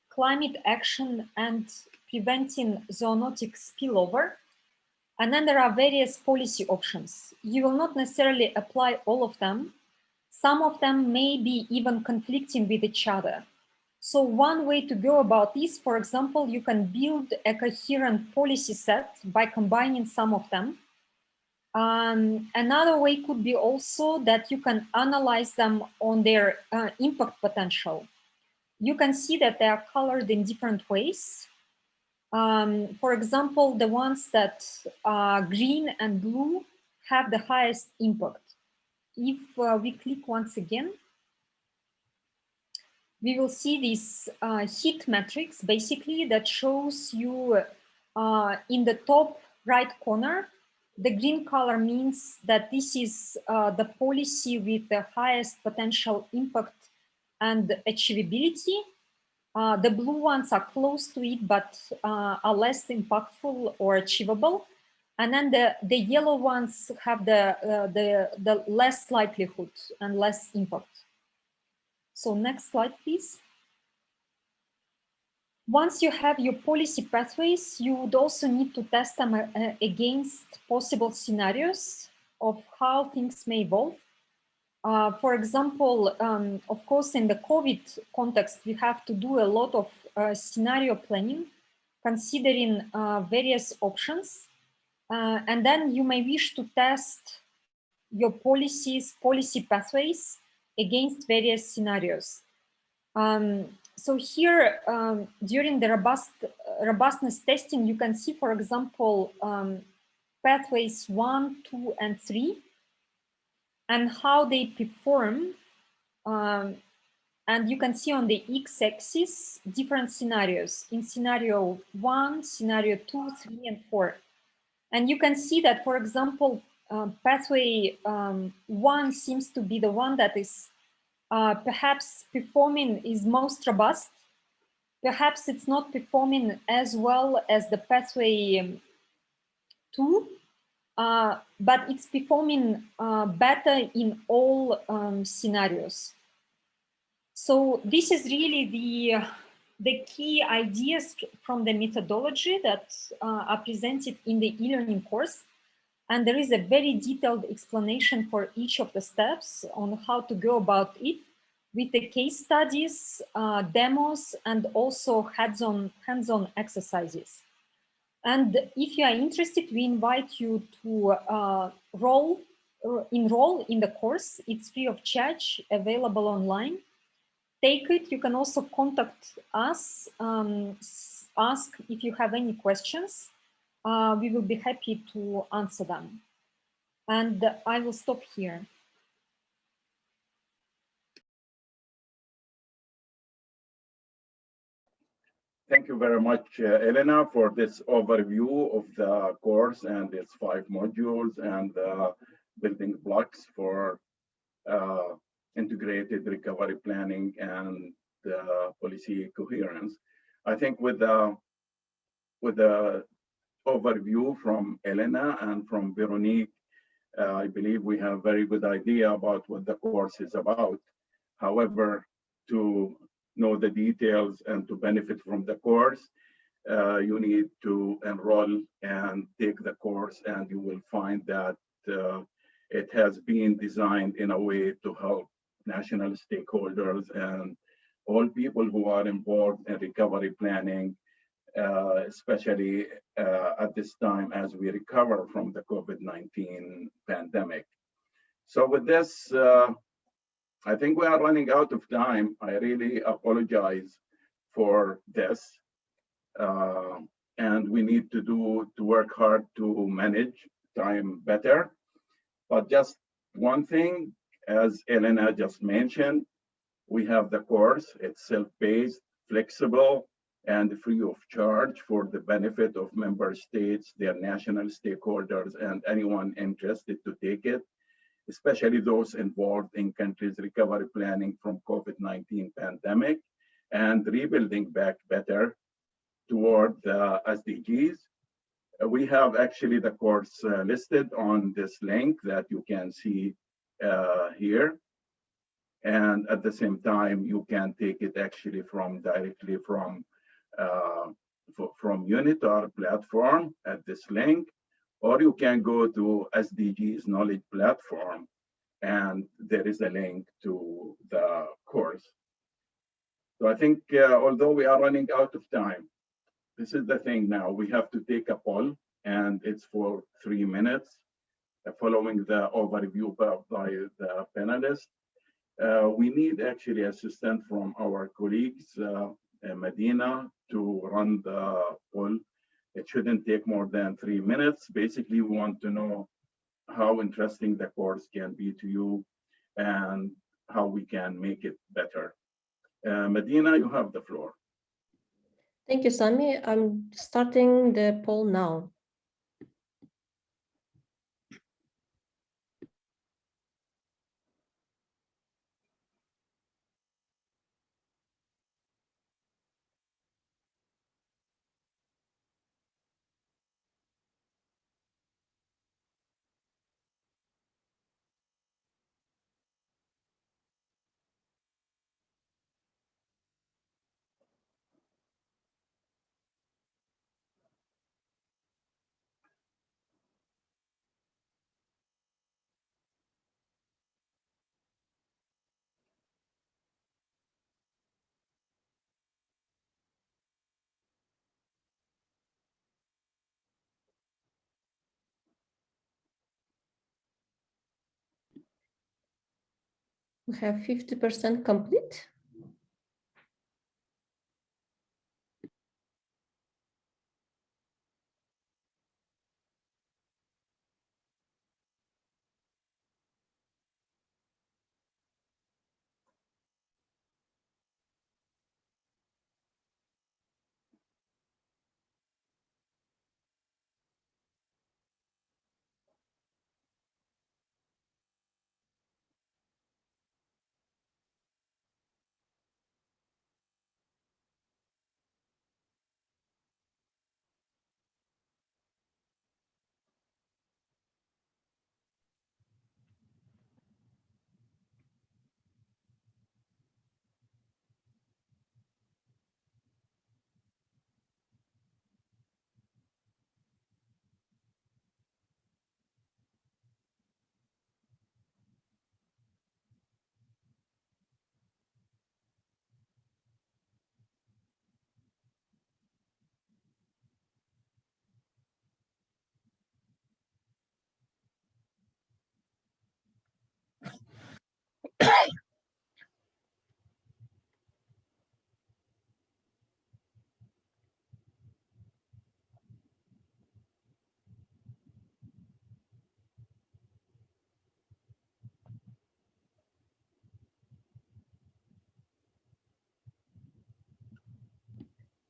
climate action and preventing zoonotic spillover. And then there are various policy options. You will not necessarily apply all of them. Some of them may be even conflicting with each other. So one way to go about this, for example, you can build a coherent policy set by combining some of them. Another way could be also that you can analyze them on their impact potential. You can see that they are colored in different ways. For example, the ones that are green and blue have the highest impact. If we click once again, we will see this heat matrix, basically, that shows you in the top right corner, the green color means that this is the policy with the highest potential impact and achievability. The blue ones are close to it, but are less impactful or achievable. And then the yellow ones have the less likelihood and less impact. So next slide, please. Once you have your policy pathways, you would also need to test them against possible scenarios of how things may evolve. For example, of course, in the COVID context, we have to do a lot of scenario planning, considering various options. And then you may wish to test your policy pathways against various scenarios. So here, during the robustness testing, you can see, for example, pathways 1, 2, and 3, and how they perform. And you can see on the x-axis different scenarios in scenario 1, scenario 2, 3, and 4. And you can see that, for example, pathway 1 seems to be the one that is perhaps performing is most robust. Perhaps it's not performing as well as the pathway 2, but it's performing better in all scenarios. So this is really the key ideas from the methodology that are presented in the e-learning course. And there is a very detailed explanation for each of the steps on how to go about it, with the case studies, demos, and also hands-on exercises. And if you are interested, we invite you to enroll in the course. It's free of charge, available online. Take it. You can also contact us, ask if you have any questions. We will be happy to answer them. And I will stop here. Thank you very much, Elena, for this overview of the course and its 5 modules and building blocks for integrated recovery planning and policy coherence. I think with the overview from Elena and from Veronique, I believe we have a very good idea about what the course is about. However, to know the details and to benefit from the course, you need to enroll and take the course, and you will find that it has been designed in a way to help national stakeholders and all people who are involved in recovery planning, especially at this time as we recover from the COVID-19 pandemic. So with this, I think we are running out of time. I really apologize for this. And we need to work hard to manage time better. But just one thing, as Elena just mentioned, we have the course. It's self-paced, flexible, and free of charge for the benefit of member states, their national stakeholders, and anyone interested to take it, especially those involved in countries' recovery planning from COVID-19 pandemic and rebuilding back better toward the SDGs. We have actually the course listed on this link that you can see here. And at the same time, you can take it actually directly from UNITAR platform at this link, or you can go to SDG's knowledge platform, and there is a link to the course. So I think although we are running out of time, this is the thing now. We have to take a poll, and it's for 3 minutes, following the overview by the panelists. We need actually assistance from our colleagues, Medina, to run the poll. It shouldn't take more than 3 minutes. Basically, we want to know how interesting the course can be to you and how we can make it better. Medina, you have the floor. Thank you, Sami. I'm starting the poll now. We have 50% complete.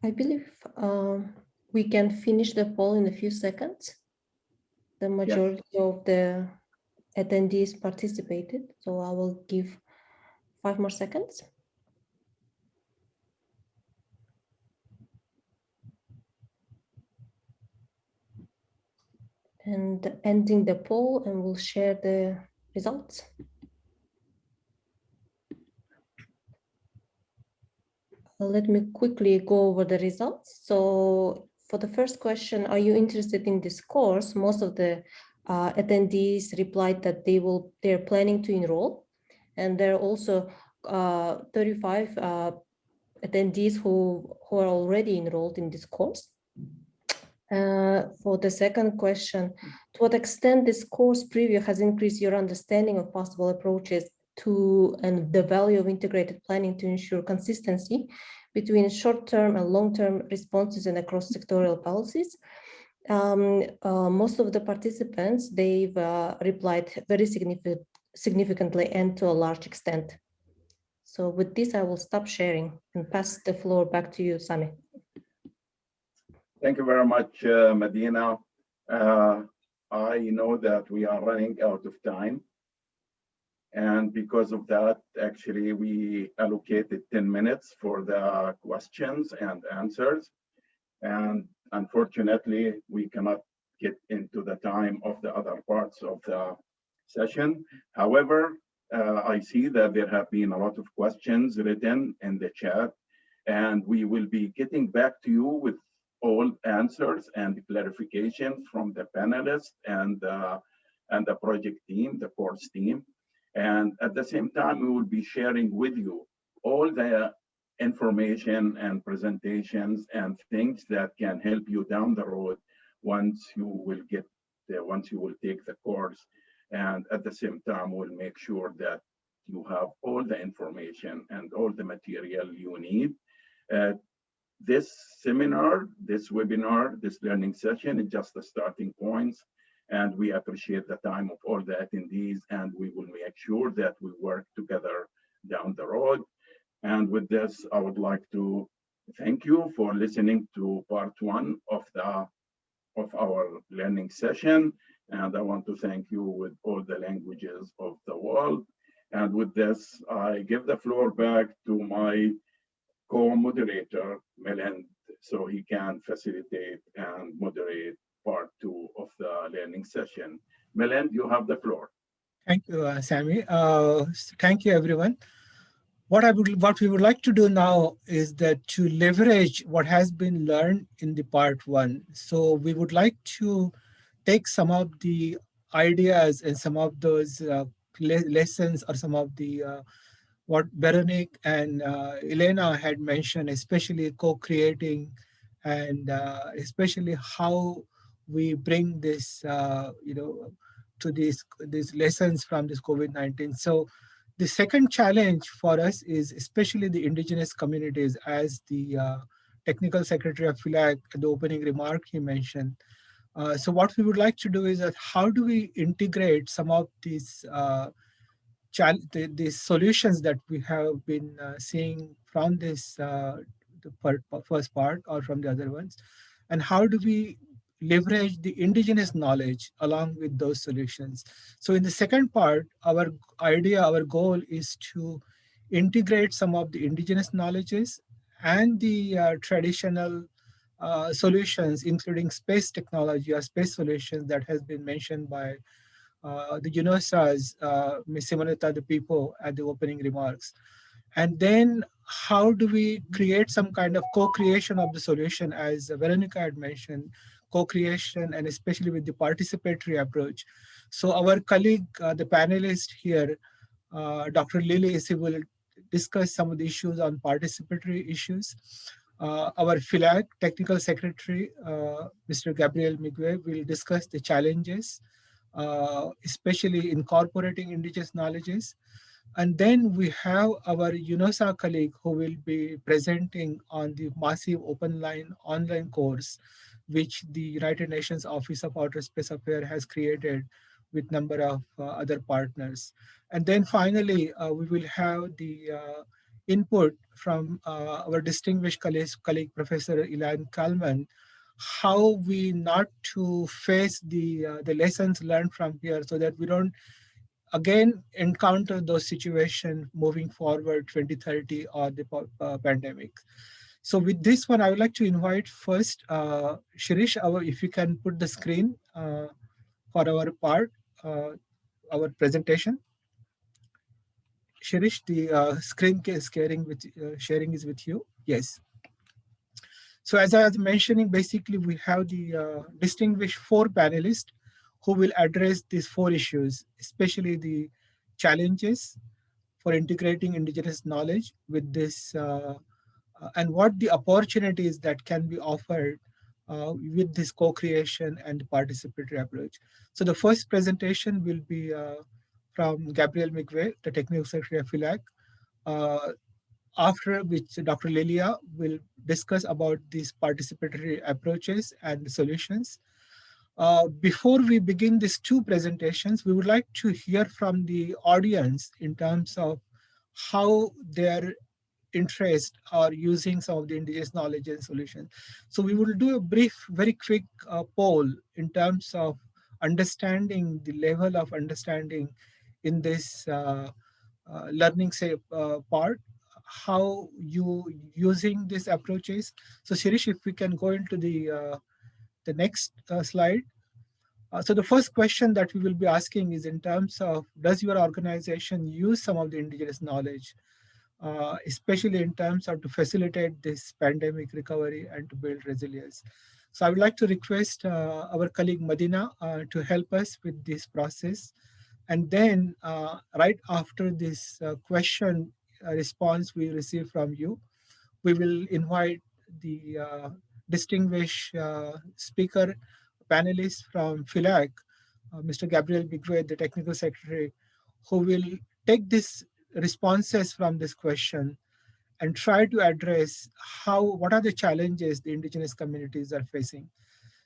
I believe we can finish the poll in a few seconds. The majority of the attendees participated, so I will give 5 more seconds. And ending the poll, and we'll share the results. Let me quickly go over the results. So for the first question, are you interested in this course? Most of the attendees replied that they're planning to enroll. And there are also 35 attendees who are already enrolled in this course. For the second question, to what extent this course preview has increased your understanding of possible approaches to and the value of integrated planning to ensure consistency between short-term and long-term responses and across sectorial policies? Most of the participants, they've replied very significantly and to a large extent. So with this, I will stop sharing and pass the floor back to you, Sami. Thank you very much, Medina. I know that we are running out of time. And because of that, actually, we allocated 10 minutes for the questions and answers. And unfortunately, we cannot get into the time of the other parts of the session. However, I see that there have been a lot of questions written in the chat, and we will be getting back to you with all answers and clarifications from the panelists and the project team, the course team. And at the same time, we will be sharing with you all the information and presentations and things that can help you down the road once you will take the course. And at the same time, we'll make sure that you have all the information and all the material you need. This seminar, this webinar, this learning session is just the starting points. And we appreciate the time of all the attendees, and we will make sure that we work together down the road. And with this, I would like to thank you for listening to part one of our learning session. And I want to thank you with all the languages of the world. And with this, I give the floor back to my co-moderator, Milind, so he can facilitate and moderate part two of the learning session. Milind, you have the floor. Thank you, Sami. Thank you, everyone. What we would like to do now is that to leverage what has been learned in the part one. So we would like to take some of the ideas and some of those lessons or some of the what Veronique and Elena had mentioned, especially co-creating and especially how we bring this, to these lessons from this COVID-19. So The second challenge for us is especially the indigenous communities, as the technical secretary of FILAC at the opening remark he mentioned. So what we would like to do is that how do we integrate some of these the solutions that we have been seeing from this first part or from the other ones, and how do we leverage the indigenous knowledge along with those solutions. So in the second part, our idea, our goal is to integrate some of the indigenous knowledges and the traditional solutions, including space technology or space solutions that has been mentioned by the UNOOSA's Ms. Simonetta De Pipo at the opening remarks. And then how do we create some kind of co-creation of the solution, as Veronica had mentioned, co-creation, and especially with the participatory approach. So our colleague, the panelist here, Dr. Lily Isi, will discuss some of the issues on participatory issues. Our FILAC technical secretary, Mr. Gabriel Miguel, will discuss the challenges, especially incorporating indigenous knowledges. And then we have our UNOOSA colleague who will be presenting on the massive open line online course, which the United Nations Office of Outer Space Affairs has created with number of other partners. And then finally, we will have the input from our distinguished colleague, Professor Ilan Kalman, how we not to face the lessons learned from here so that we don't again encounter those situations moving forward 2030 or the pandemic. So with this one, I would like to invite first Shirish, if you can put the screen for our part, our presentation. Shirish, the screen sharing is with you. Yes. So as I was mentioning, basically we have the distinguished 4 panelists who will address these 4 issues, especially the challenges for integrating indigenous knowledge with this and what the opportunities that can be offered with this co-creation and participatory approach. So the first presentation will be from Gabriel Miguel, the Technical Secretary of FILAC, after which Dr. Lilia will discuss about these participatory approaches and solutions. Before we begin these 2 presentations, we would like to hear from the audience in terms of how their interest or using some of the indigenous knowledge and solutions. So we will do a brief, very quick poll in terms of understanding the level of understanding in this learning part, how you using these approaches. So Shirish, if we can go into the next slide. So the first question that we will be asking is in terms of, does your organization use some of the indigenous knowledge, especially in terms of to facilitate this pandemic recovery and to build resilience? So I would like to request our colleague Madina to help us with this process. And then right after this question response we receive from you, we will invite the distinguished speaker panelist from FILAC, Mr. Gabriel Miguel, the Technical Secretary, who will take these responses from this question and try to address what are the challenges the indigenous communities are facing.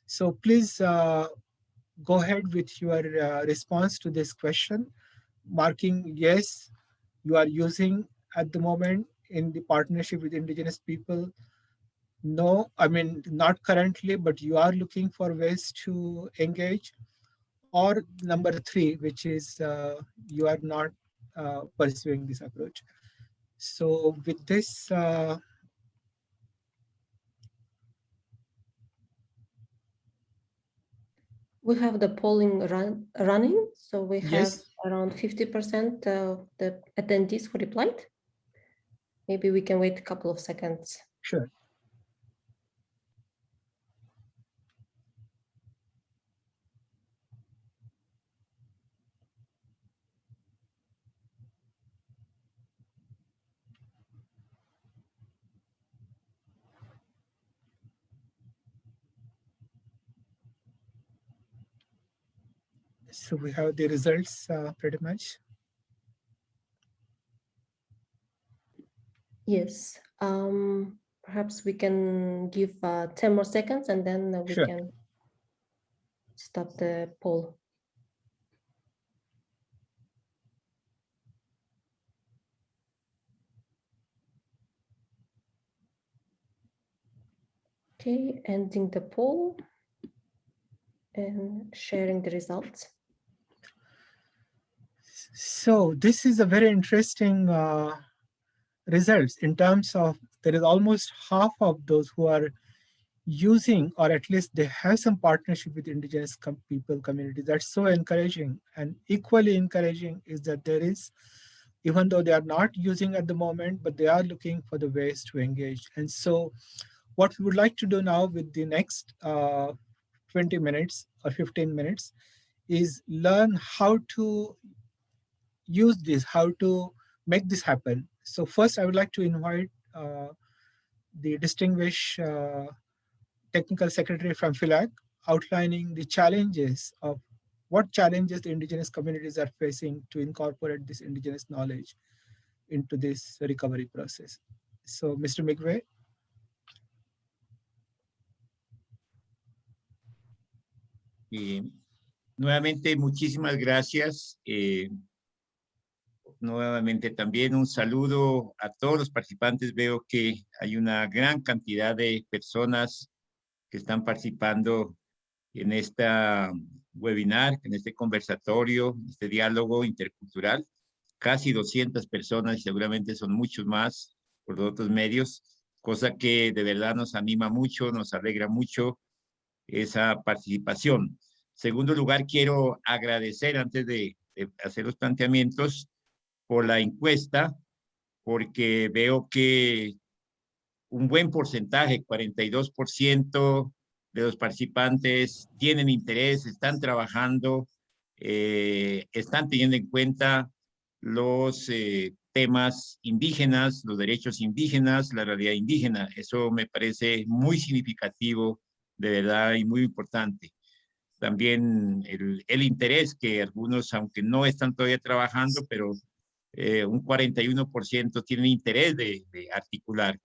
So please go ahead with your response to this question, marking yes, you are using at the moment in the partnership with indigenous people. No, I mean, not currently, but you are looking for ways to engage. Or number 3, which is you are not pursuing this approach. So with this, we have the polling running. So we have yes, around 50% of the attendees who replied. Maybe we can wait a couple of seconds. sure. So we have the results pretty much. Yes. Perhaps we can give 10 more seconds and then we Sure. can stop the poll. Okay, ending the poll and sharing the results. So this is a very interesting results in terms of there is almost half of those who are using, or at least they have some partnership with indigenous people communities. That's so encouraging. And equally encouraging is that there is, even though they are not using at the moment, but they are looking for the ways to engage. And so what we would like to do now with the next 20 minutes or 15 minutes is learn how to use this, how to make this happen. So first I would like to invite the distinguished Technical Secretary from FILAC outlining the challenges of what challenges the indigenous communities are facing to incorporate this indigenous knowledge into this recovery process. So Mr. McVeigh. Nuevamente, muchísimas gracias. Nuevamente también un saludo a todos los participantes. Veo que hay una gran cantidad de personas que están participando en esta webinar, en este conversatorio, este diálogo intercultural. Casi 200 personas y seguramente son muchos más por los otros medios, cosa que de verdad nos anima mucho, nos alegra mucho esa participación. En segundo lugar, quiero agradecer antes de hacer los planteamientos por la encuesta, porque veo que un buen porcentaje, 42% de los participantes tienen interés, están trabajando, están teniendo en cuenta los temas indígenas, los derechos indígenas, la realidad indígena. Eso me parece muy significativo, de verdad, y muy importante. También el interés que algunos, aunque no están todavía trabajando, pero un 41% tienen interés de articular.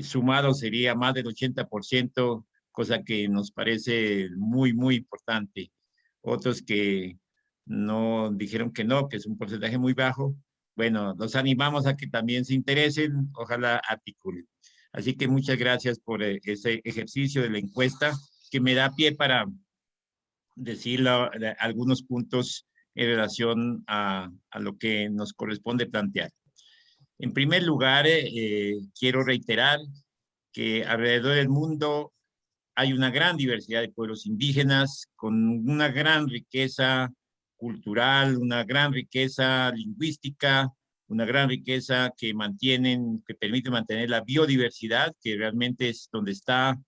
Sumado sería más del 80%, cosa que nos parece muy, muy importante. Otros que no dijeron que no, que es un porcentaje muy bajo. Bueno, los animamos a que también se interesen, ojalá articulen. Así que muchas gracias por ese ejercicio de la encuesta que me da pie para decir algunos puntos en relación a lo que nos corresponde plantear. En primer lugar, quiero reiterar que alrededor del mundo hay una gran diversidad de pueblos indígenas con una gran riqueza cultural, una gran riqueza lingüística, una gran riqueza que permite mantener la biodiversidad, que realmente es donde están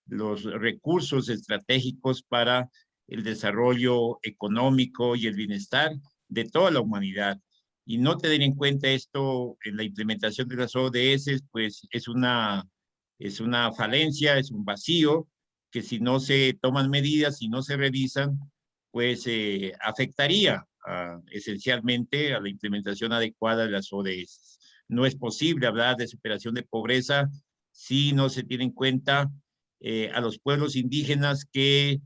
los recursos estratégicos para el desarrollo económico y el bienestar de toda la humanidad. Y no tener en cuenta esto en la implementación de las ODS, pues es una falencia, es un vacío, que si no se toman medidas, si no se revisan, pues afectaría esencialmente a la implementación adecuada de las ODS. No es posible hablar de superación de pobreza si no se tiene en cuenta a los pueblos indígenas que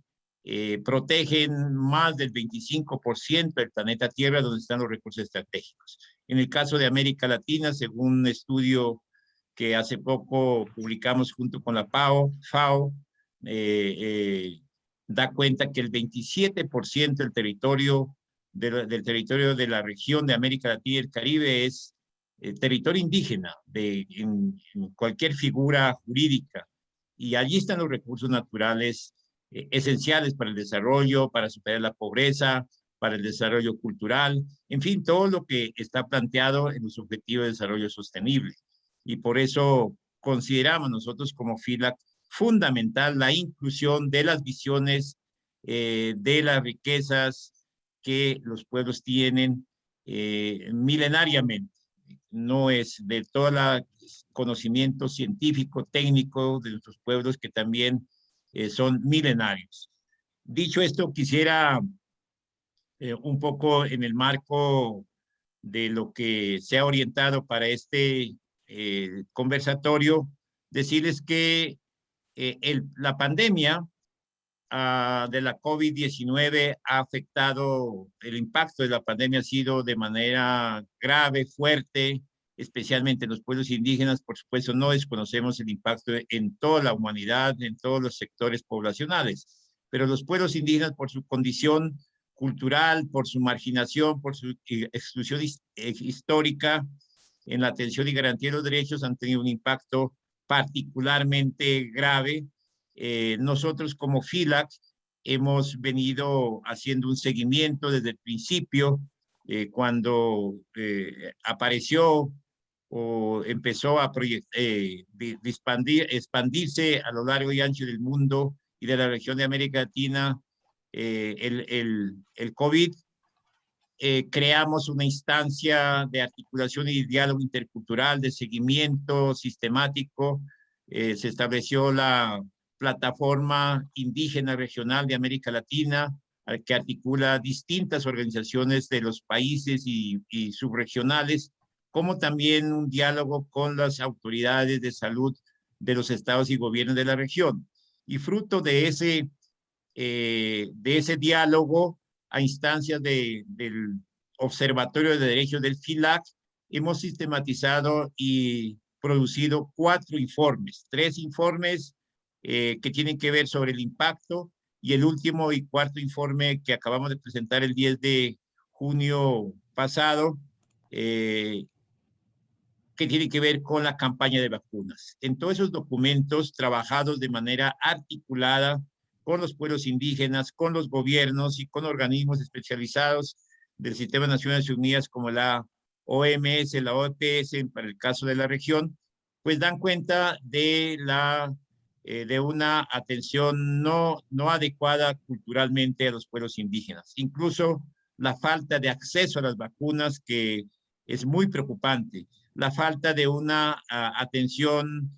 protegen más del 25% del planeta Tierra, donde están los recursos estratégicos. En el caso de América Latina, según un estudio que hace poco publicamos junto con la FAO, da cuenta que el 27% del territorio de la región de América Latina y el Caribe es territorio indígena en cualquier figura jurídica. Y allí están los recursos naturales esenciales para el desarrollo, para superar la pobreza, para el desarrollo cultural, en fin, todo lo que está planteado en los Objetivos de Desarrollo Sostenible. Y por eso consideramos nosotros como FILAC fundamental la inclusión de las visiones de las riquezas que los pueblos tienen milenariamente. No es de todo el conocimiento científico, técnico de nuestros pueblos que también son milenarios. Dicho esto, quisiera un poco en el marco de lo que se ha orientado para este conversatorio, decirles que la pandemia de la COVID-19 ha afectado, el impacto de la pandemia ha sido de manera grave, fuerte, especialmente en los pueblos indígenas. Por supuesto, no desconocemos el impacto en toda la humanidad, en todos los sectores poblacionales, pero los pueblos indígenas, por su condición cultural, por su marginación, por su exclusión histórica en la atención y garantía de los derechos, han tenido un impacto particularmente grave. Nosotros como FILAC hemos venido haciendo un seguimiento desde el principio, cuando apareció o empezó a expandirse a lo largo y ancho del mundo y de la región de América Latina el COVID. Creamos una instancia de articulación y diálogo intercultural, de seguimiento sistemático. Se estableció la plataforma indígena regional de América Latina, que articula distintas organizaciones de los países y subregionales, como también un diálogo con las autoridades de salud de los estados y gobiernos de la región. Y fruto de ese diálogo, a instancias del Observatorio de Derechos del FILAC, hemos sistematizado y producido 4 informes, 3 informes que tienen que ver sobre el impacto, y el último y cuarto informe que acabamos de presentar el 10 de junio pasado, que tiene que ver con la campaña de vacunas. En todos esos documentos trabajados de manera articulada con los pueblos indígenas, con los gobiernos y con organismos especializados del Sistema de Naciones Unidas como la OMS, la OPS, para el caso de la región, pues dan cuenta de una atención no adecuada culturalmente a los pueblos indígenas. Incluso la falta de acceso a las vacunas, que es muy preocupante. La falta de una atención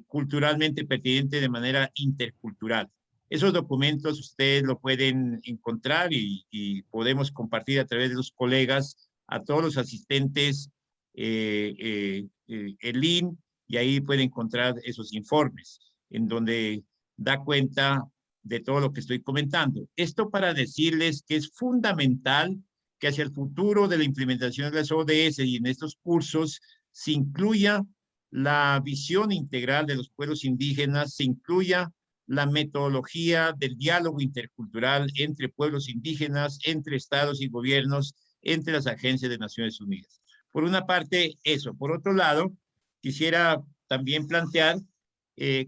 culturalmente pertinente de manera intercultural. Esos documentos ustedes lo pueden encontrar y podemos compartir a través de los colegas a todos los asistentes el link, y ahí pueden encontrar esos informes en donde da cuenta de todo lo que estoy comentando. Esto para decirles que es fundamental que hacia el futuro de la implementación de las ODS y en estos cursos se incluya la visión integral de los pueblos indígenas, se incluya la metodología del diálogo intercultural entre pueblos indígenas, entre estados y gobiernos, entre las agencias de Naciones Unidas. Por una parte, eso. Por otro lado, quisiera también plantear,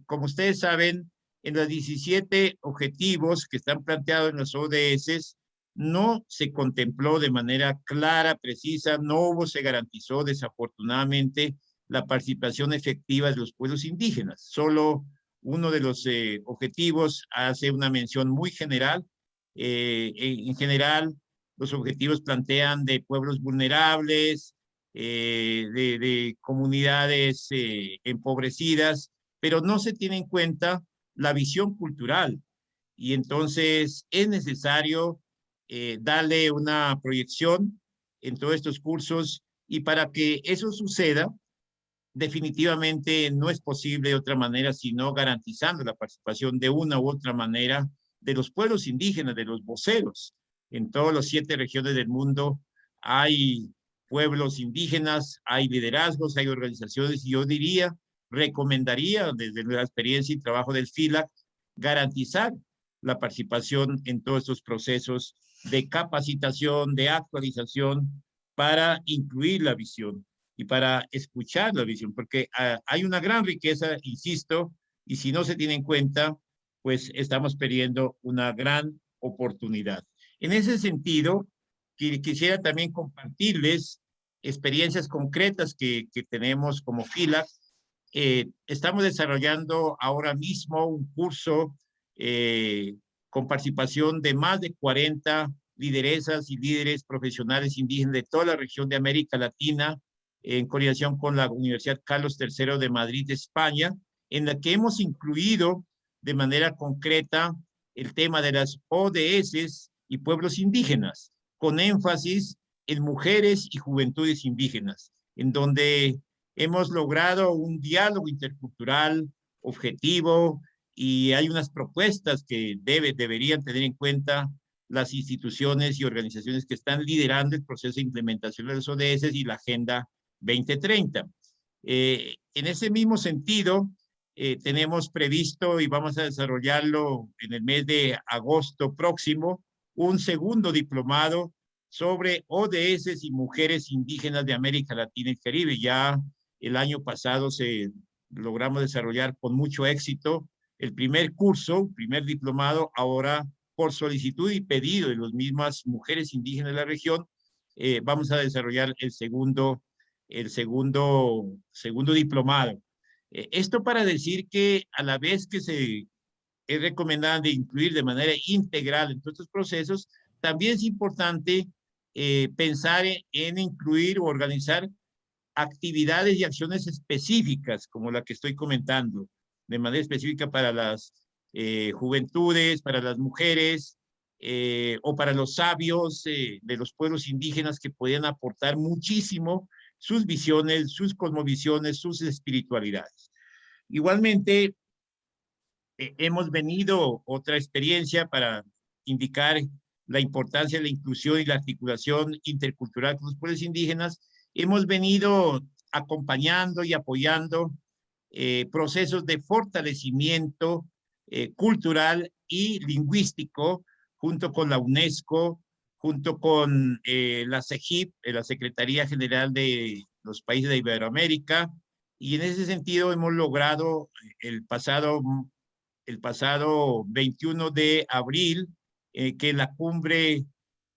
como ustedes saben, en los 17 objetivos que están planteados en las ODS, no se contempló de manera clara, precisa, se garantizó desafortunadamente la participación efectiva de los pueblos indígenas. Solo uno de los objetivos hace una mención muy general. En general, los objetivos plantean de pueblos vulnerables, de comunidades empobrecidas, pero no se tiene en cuenta la visión cultural. Y entonces es necesario darle una proyección en todos estos cursos, y para que eso suceda, definitivamente no es posible de otra manera sino garantizando la participación de una u otra manera de los pueblos indígenas, de los voceros. En todas las 7 regiones del mundo hay pueblos indígenas, hay liderazgos, hay organizaciones, y yo recomendaría desde la experiencia y trabajo del FILAC garantizar la participación en todos estos procesos de capacitación, de actualización, para incluir la visión y para escuchar la visión, porque hay una gran riqueza, insisto, y si no se tiene en cuenta, pues estamos perdiendo una gran oportunidad. En ese sentido, quisiera también compartirles experiencias concretas que tenemos como FILAC. Estamos desarrollando ahora mismo un curso con participación de más de 40 lideresas y líderes profesionales indígenas de toda la región de América Latina, en coordinación con la Universidad Carlos III de Madrid, España, en la que hemos incluido de manera concreta el tema de las ODS y pueblos indígenas, con énfasis en mujeres y juventudes indígenas, en donde hemos logrado un diálogo intercultural objetivo y hay unas propuestas que deberían tener en cuenta las instituciones y organizaciones que están liderando el proceso de implementación de los ODS y la Agenda 2030. En ese mismo sentido, tenemos previsto y vamos a desarrollarlo en el mes de agosto próximo, un segundo diplomado sobre ODS y mujeres indígenas de América Latina y Caribe. Ya el año pasado logramos desarrollar con mucho éxito el primer curso, primer diplomado. Ahora, por solicitud y pedido de las mismas mujeres indígenas de la región, vamos a desarrollar el segundo diplomado. Esto para decir que a la vez que es recomendable incluir de manera integral en todos estos procesos, también es importante pensar en incluir o organizar actividades y acciones específicas, como la que estoy comentando, de manera específica para las juventudes, para las mujeres, o para los sabios de los pueblos indígenas que podían aportar muchísimo sus visiones, sus cosmovisiones, sus espiritualidades. Igualmente, hemos venido otra experiencia para indicar la importancia de la inclusión y la articulación intercultural con los pueblos indígenas. Hemos venido acompañando y apoyando procesos de fortalecimiento cultural y lingüístico junto con la UNESCO, junto con la CEGIP, la Secretaría General de los Países de Iberoamérica, y en ese sentido hemos logrado el pasado 21 de abril que la cumbre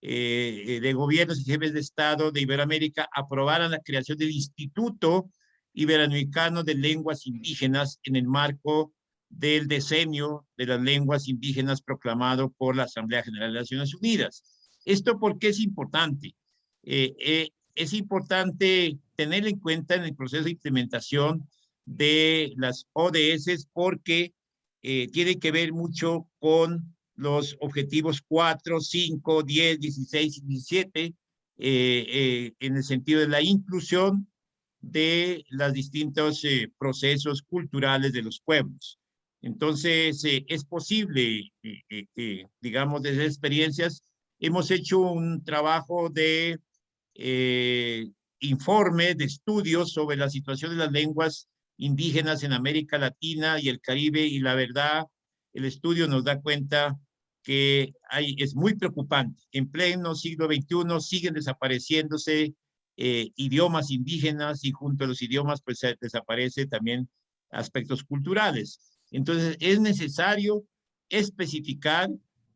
de gobiernos y jefes de Estado de Iberoamérica aprobaran la creación del Instituto Iberoamericano de Lenguas Indígenas en el marco del Decenio de las Lenguas Indígenas proclamado por la Asamblea General de las Naciones Unidas. ¿Esto por qué es importante? Es importante tener en cuenta en el proceso de implementación de las ODS porque tiene que ver mucho con los objetivos 4, 5, 10, 16 y 17 en el sentido de la inclusión de los distintos procesos culturales de los pueblos. Entonces, es posible, digamos, de esas experiencias, hemos hecho un trabajo de informe, de estudios sobre la situación de las lenguas indígenas en América Latina y el Caribe, y la verdad, el estudio nos da cuenta que es muy preocupante. En pleno siglo XXI siguen desapareciéndose idiomas indígenas y junto a los idiomas pues desaparecen también aspectos culturales. Entonces es necesario especificar,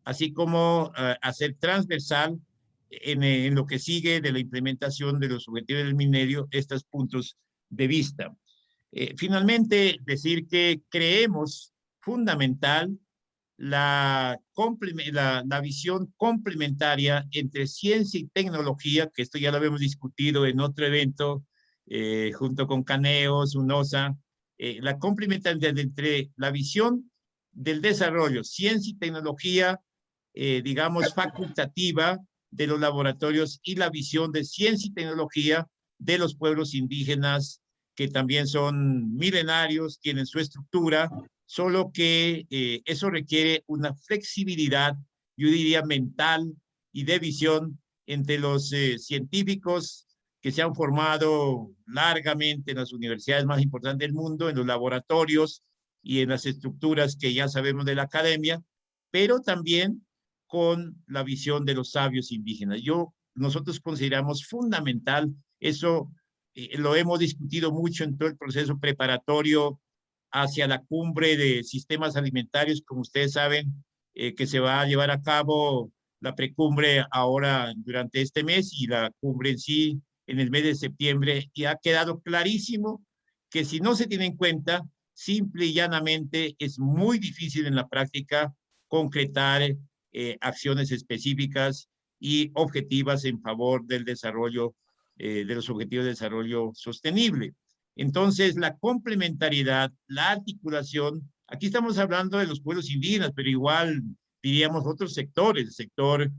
así como hacer transversal en lo que sigue de la implementación de los objetivos del milenio estos puntos de vista. Finalmente, decir que creemos fundamental la visión complementaria entre ciencia y tecnología, que esto ya lo habíamos discutido en otro evento junto con CANEUS, UNOOSA, la complementariedad entre la visión del desarrollo, ciencia y tecnología, digamos, facultativa de los laboratorios y la visión de ciencia y tecnología de los pueblos indígenas, que también son milenarios, tienen su estructura, solo que eso requiere una flexibilidad, yo diría mental y de visión entre los científicos que se han formado largamente en las universidades más importantes del mundo, en los laboratorios y en las estructuras que ya sabemos de la academia, pero también con la visión de los sabios indígenas. Nosotros consideramos fundamental eso. Lo hemos discutido mucho en todo el proceso preparatorio hacia la cumbre de sistemas alimentarios, como ustedes saben, que se va a llevar a cabo la precumbre ahora durante este mes y la cumbre en sí en el mes de septiembre, y ha quedado clarísimo que si no se tiene en cuenta, simple y llanamente es muy difícil en la práctica concretar acciones específicas y objetivas en favor del desarrollo de los objetivos de desarrollo sostenible. Entonces, la complementariedad, la articulación, aquí estamos hablando de los pueblos indígenas, pero igual diríamos otros sectores, el sector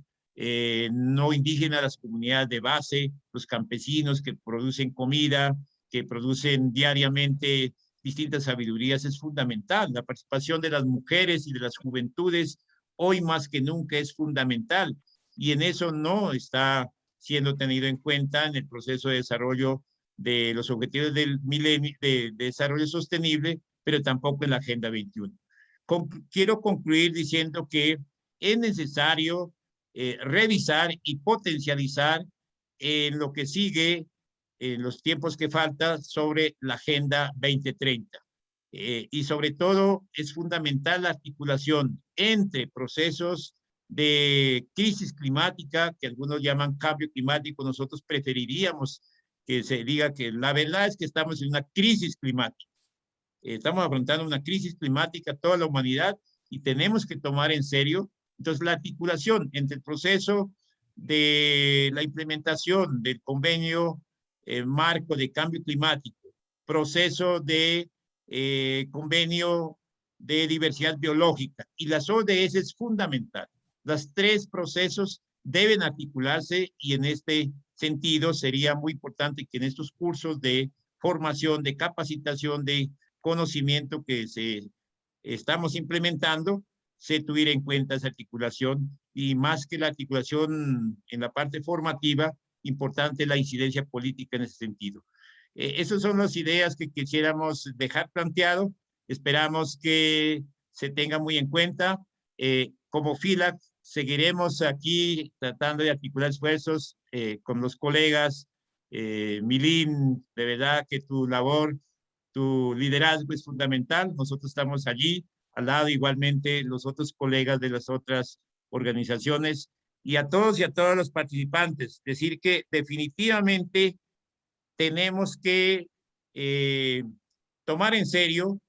no indígena, las comunidades de base, los campesinos que producen comida, que producen diariamente distintas sabidurías, es fundamental. La participación de las mujeres y de las juventudes hoy más que nunca es fundamental, y en eso no está siendo tenido en cuenta en el proceso de desarrollo de los objetivos del milenio de desarrollo sostenible, pero tampoco en la Agenda 21. Quiero concluir diciendo que es necesario revisar y potencializar en lo que sigue, en los tiempos que faltan, sobre la Agenda 2030. Y sobre todo es fundamental la articulación entre procesos de crisis climática, que algunos llaman cambio climático. Nosotros preferiríamos que se diga que la verdad es que estamos en una crisis climática. Estamos afrontando una crisis climática toda la humanidad y tenemos que tomar en serio. Entonces, la articulación entre el proceso de la implementación del convenio marco de cambio climático, proceso de convenio de diversidad biológica y las ODS es fundamental. Los tres procesos deben articularse, y en este sentido sería muy importante que en estos cursos de formación, de capacitación, de conocimiento que estamos implementando, se tuviera en cuenta esa articulación, y más que la articulación en la parte formativa, importante la incidencia política en ese sentido. Esas son las ideas que quisiéramos dejar planteado. Esperamos que se tenga muy en cuenta. Como FILAC seguiremos aquí tratando de articular esfuerzos con los colegas. Milín, de verdad que tu labor, tu liderazgo es fundamental. Nosotros estamos allí, al lado igualmente los otros colegas de las otras organizaciones, y a todos y a todos los participantes, decir que definitivamente tenemos que tomar en serio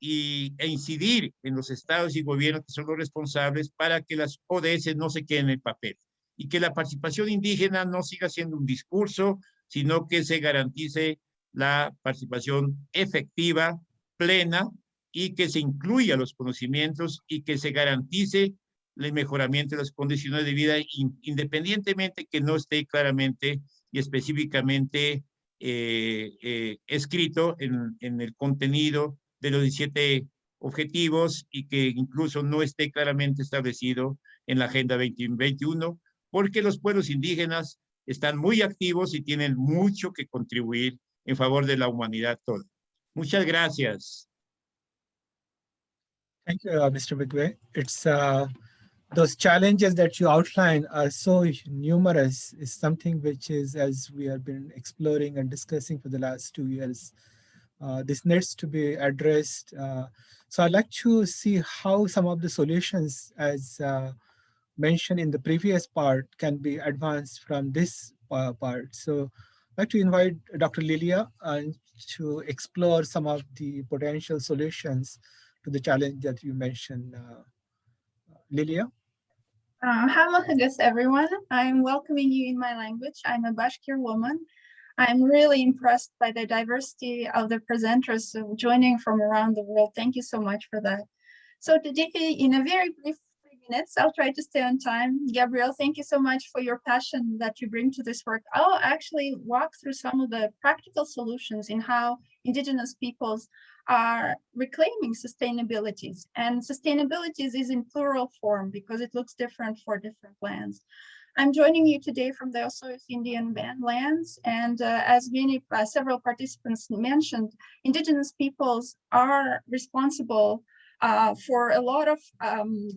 e incidir en los estados y gobiernos que son los responsables para que las ODS no se queden en el papel, y que la participación indígena no siga siendo un discurso, sino que se garantice la participación efectiva, plena, y que se incluya los conocimientos y que se garantice el mejoramiento de las condiciones de vida, independientemente que no esté claramente y específicamente escrito en el contenido de los 17 objetivos, y que incluso no esté claramente establecido en la Agenda 2021, porque los pueblos indígenas están muy activos y tienen mucho que contribuir en favor de la humanidad toda. Muchas gracias. Thank you, Mr. Bigwe. It's those challenges that you outline are so numerous. Is something which is, as we have been exploring and discussing for the last 2 years, this needs to be addressed. So I'd like to see how some of the solutions, as mentioned in the previous part, can be advanced from this part. So I'd like to invite Dr. Lilia to explore some of the potential solutions to the challenge that you mentioned. Lilia? Hamahagas, everyone. I'm welcoming you in my language. I'm a Bashkir woman. I'm really impressed by the diversity of the presenters joining from around the world. Thank you so much for that. So today, in a very brief 3 minutes, I'll try to stay on time. Gabriel, thank you so much for your passion that you bring to this work. I'll actually walk through some of the practical solutions in how Indigenous peoples are reclaiming sustainabilities. And sustainabilities is in plural form because it looks different for different lands. I'm joining you today from the Osoyoos Indian lands, and as several participants mentioned, Indigenous peoples are responsible for a lot of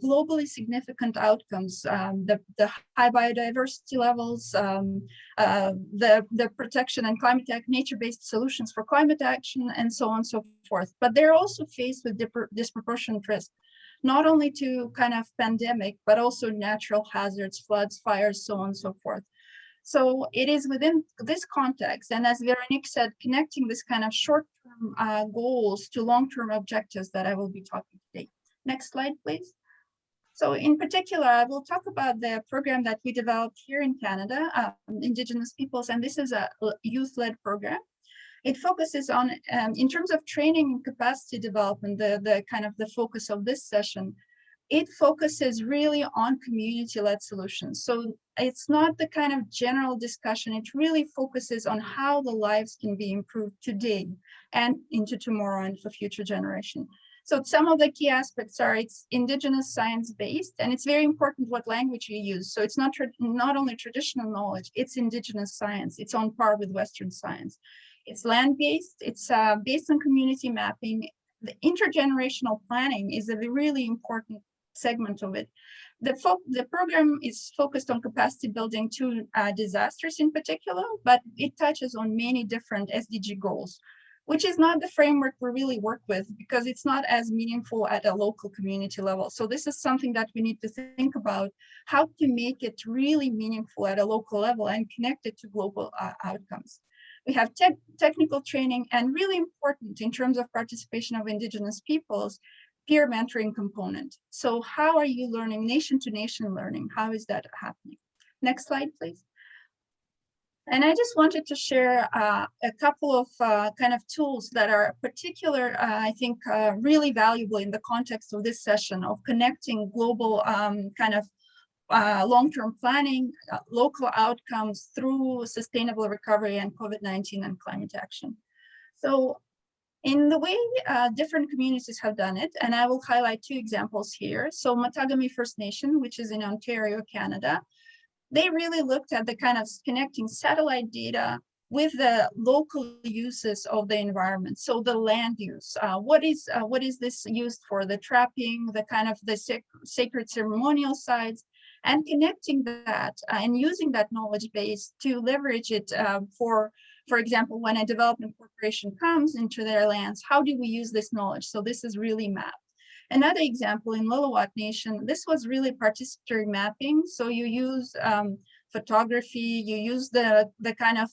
globally significant outcomes, the high biodiversity levels, the protection and climate nature-based solutions for climate action, and so on and so forth. But they're also faced with disproportionate risk, not only to kind of pandemic, but also natural hazards, floods, fires, so on and so forth. So it is within this context, and as Veronique said, connecting this kind of short-term goals to long-term objectives that I will be talking today. Next slide, please. So in particular, I will talk about the program that we developed here in Canada, Indigenous peoples, and this is a youth-led program. It focuses on, in terms of training and capacity development, the kind of the focus of this session, it focuses really on community-led solutions. So it's not the kind of general discussion, it really focuses on how the lives can be improved today and into tomorrow and for future generation. So some of the key aspects are it's indigenous science-based, and it's very important what language you use. So it's not only traditional knowledge, it's indigenous science. It's on par with Western science. It's land-based, it's based on community mapping. The intergenerational planning is a really important segment of it. The program is focused on capacity building to disasters in particular, but it touches on many different SDG goals, which is not the framework we really work with because it's not as meaningful at a local community level. So this is something that we need to think about, how to make it really meaningful at a local level and connect it to global outcomes. We have technical training, and really important in terms of participation of indigenous peoples, peer mentoring component. So how are you learning nation-to-nation learning? How is that happening? Next slide, please. And I just wanted to share a couple of kind of tools that are particular, I think, really valuable in the context of this session of connecting global kind of long-term planning, local outcomes through sustainable recovery and COVID-19 and climate action. So in the way different communities have done it, and I will highlight two examples here. So Matagami First Nation, which is in Ontario, Canada, they really looked at the kind of connecting satellite data with the local uses of the environment. So the land use, what is this used for? The trapping, the kind of the sacred ceremonial sites, and connecting that and using that knowledge base to leverage it for example, when a development corporation comes into their lands, how do we use this knowledge? So this is really mapped. Another example in Lillooet Nation, this was really participatory mapping. So you use photography, you use the kind of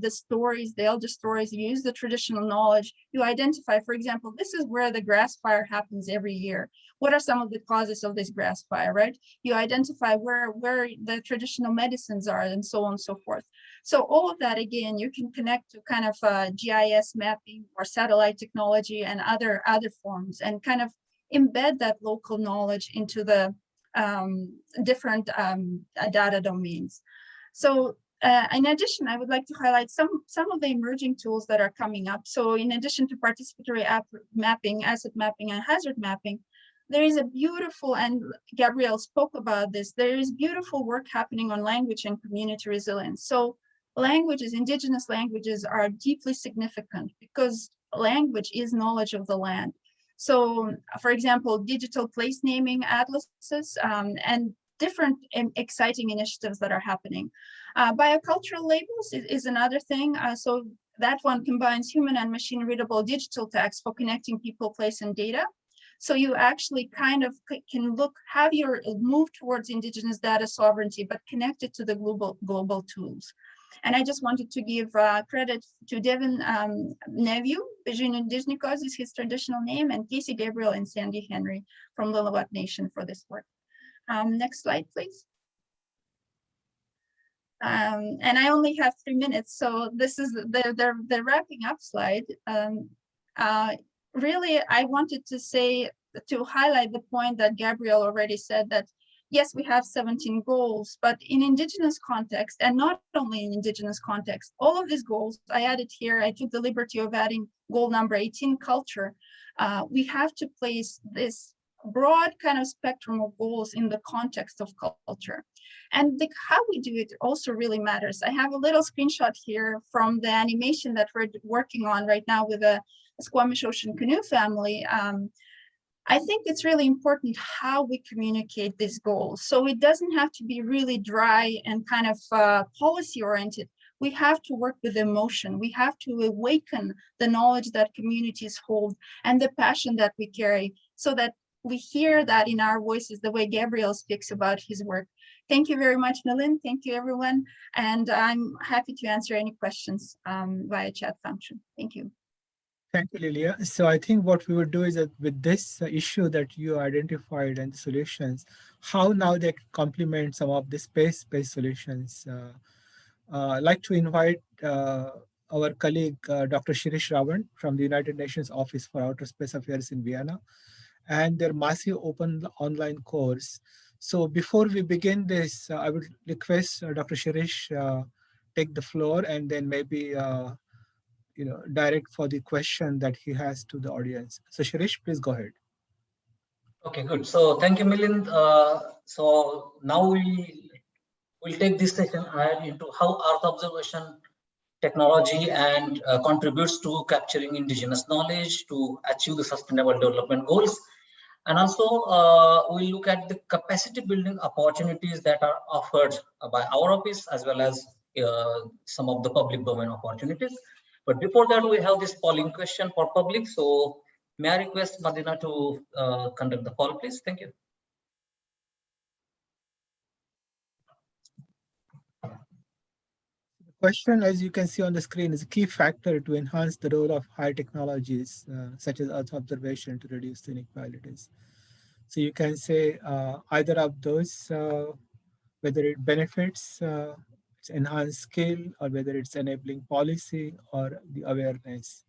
the stories, the elder stories, you use the traditional knowledge, you identify, for example, this is where the grass fire happens every year. What are some of the causes of this grass fire, right? You identify where the traditional medicines are and so on and so forth. So all of that, again, you can connect to kind of GIS mapping or satellite technology and other forms and kind of embed that local knowledge into the different data domains. So in addition, I would like to highlight some of the emerging tools that are coming up. So in addition to participatory mapping, asset mapping, and hazard mapping, there is a beautiful, and Gabrielle spoke about this, there is beautiful work happening on language and community resilience. So languages, indigenous languages are deeply significant because language is knowledge of the land. So, for example, digital place naming atlases and different exciting initiatives that are happening. Biocultural labels is another thing. So that one combines human and machine readable digital tags for connecting people, place, and data. So you actually kind of can have your move towards indigenous data sovereignty, but connected to the global tools. And I just wanted to give credit to Devin Nephew, Vijaykumar is his traditional name, and Casey Gabriel and Sandy Henry from Lillooet Nation for this work. Next slide, please. And I only have 3 minutes, so this is the wrapping up slide. Really, I wanted to highlight the point that Gabrielle already said, that yes, we have 17 goals, but in Indigenous context, and not only in Indigenous context, all of these goals, I added here, I took the liberty of adding goal number 18, culture. We have to place this broad kind of spectrum of goals in the context of culture. And how we do it also really matters. I have a little screenshot here from the animation that we're working on right now with a Squamish Ocean Canoe family. I think it's really important how we communicate these goals. So it doesn't have to be really dry and kind of policy oriented. We have to work with emotion. We have to awaken the knowledge that communities hold and the passion that we carry, so that we hear that in our voices, the way Gabriel speaks about his work. Thank you very much, Milin. Thank you, everyone. And I'm happy to answer any questions via chat function. Thank you. Thank you, Lilia. So I think what we would do is that with this issue that you identified and the solutions, how now they complement some of the space-based solutions. I'd like to invite our colleague, Dr. Shirish Ravan from the United Nations Office for Outer Space Affairs in Vienna. and their massive open online course. So before we begin this, I would request Dr. Shirish take the floor and then maybe direct for the question that he has to the audience. So Shirish, please go ahead. Okay, good. So thank you, Milind. So now we'll take this session into how Earth observation technology and contributes to capturing indigenous knowledge to achieve the sustainable development goals. And also we'll look at the capacity building opportunities that are offered by our office as well as some of the public domain opportunities. But before that, we have this polling question for public. So may I request Madina to conduct the poll, please? Thank you. The question, as you can see on the screen, is a key factor to enhance the role of high technologies, such as Earth observation, to reduce the inequalities. So you can say either of those, whether it benefits it's enhanced skill, or whether it's enabling policy or the awareness.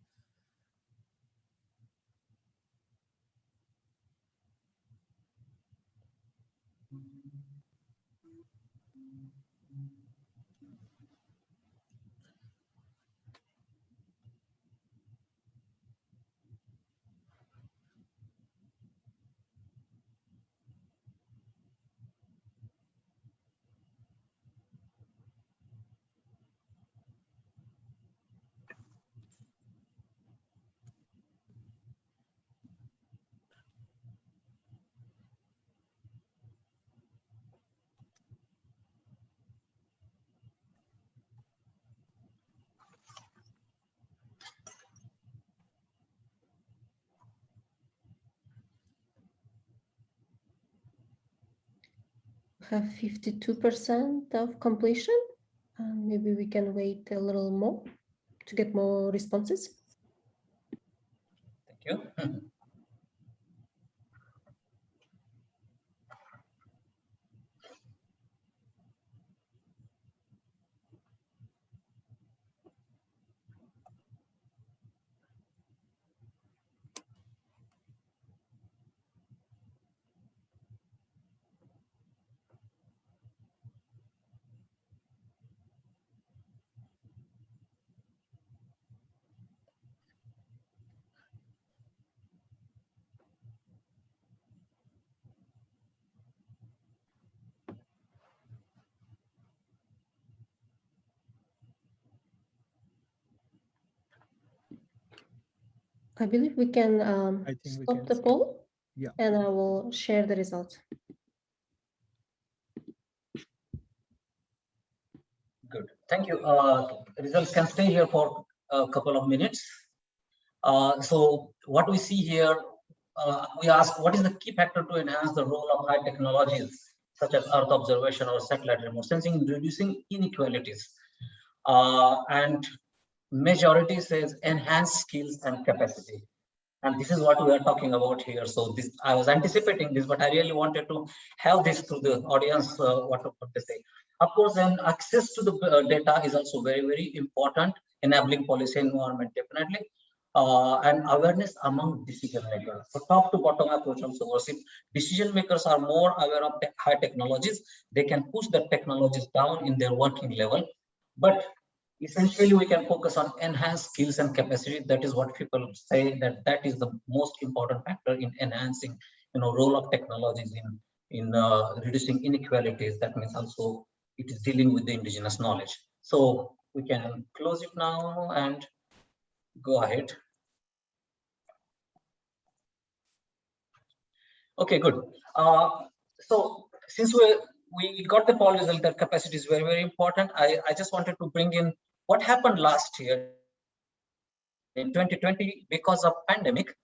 Have 52% of completion. Maybe we can wait a little more to get more responses. Thank you. I believe we can stop the poll. Yeah. And I will share the results. Good. Thank you. Results can stay here for a couple of minutes. So what we see here, we ask what is the key factor to enhance the role of high technologies such as Earth observation or satellite remote sensing in reducing inequalities. And majority says enhance skills and capacity. And this is what we are talking about here. So this, I was anticipating this, but I really wanted to have this through the audience, what they say. Of course, then access to the data is also very, very important, enabling policy environment definitely. And awareness among decision makers. So top to bottom approach also works. If decision makers are more aware of high technologies, they can push the technologies down in their working level. But essentially, we can focus on enhanced skills and capacity. That is what people say, that is the most important factor in enhancing, role of technologies in reducing inequalities. That means also it is dealing with the indigenous knowledge. So we can close it now and go ahead. Okay, good. So since we got the poll result that capacity is very, very important, I just wanted to bring in what happened last year in 2020 because of pandemic.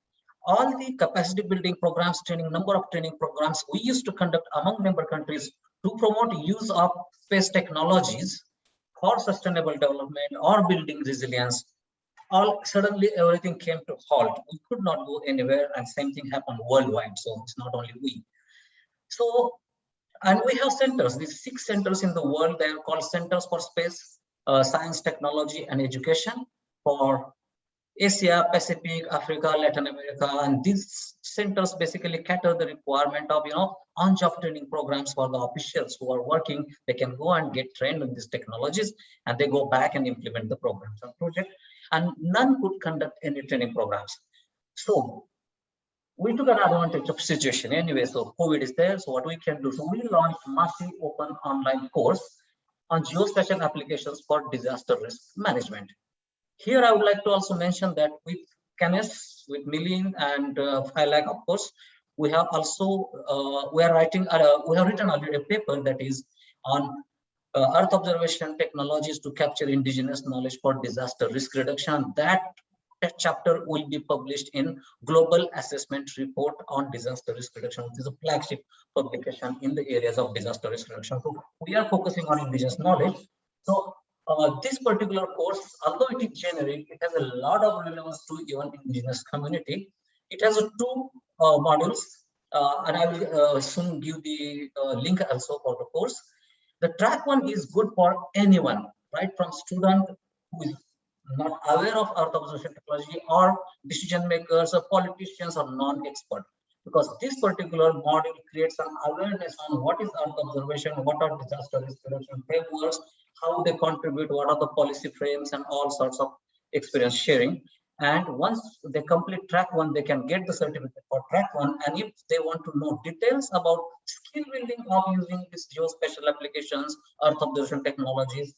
All the capacity building programs, number of training programs we used to conduct among member countries to promote use of space technologies for sustainable development or building resilience. All suddenly everything came to halt. We could not go anywhere, and same thing happened worldwide. So it's not only we. So, and we have centers, these 6 centers in the world. They are called Centers for Space, Science, Technology, and Education for Asia, Pacific, Africa, Latin America, and these centers basically cater the requirement of on-job training programs for the officials who are working. They can go and get trained in these technologies, and they go back and implement the programs and project. And none could conduct any training programs. So we took an advantage of situation anyway. So COVID is there. So what we can do? So we launched massive open online course on geospatial applications for disaster risk management. Here, I would like to also mention that with CANEUS, with Milin and FILAC, of course, we have also we have written already a paper that is on Earth observation technologies to capture indigenous knowledge for disaster risk reduction. That chapter will be published in Global Assessment Report on Disaster Risk Reduction, which is a flagship publication in the areas of disaster risk reduction. So we are focusing on indigenous knowledge. So this particular course, although it is generic, it has a lot of relevance to even indigenous community. It has two modules, and I will soon give the link also for the course. The track one is good for anyone, right, from student who is not aware of Earth observation technology, or decision makers, or politicians, or non-expert, because this particular module creates an awareness on what is Earth observation, what are disaster risk reduction frameworks, how they contribute, what are the policy frames, and all sorts of experience sharing. And once they complete track one, they can get the certificate for track one. And if they want to know details about skill building of using these geospatial applications, Earth observation technologies,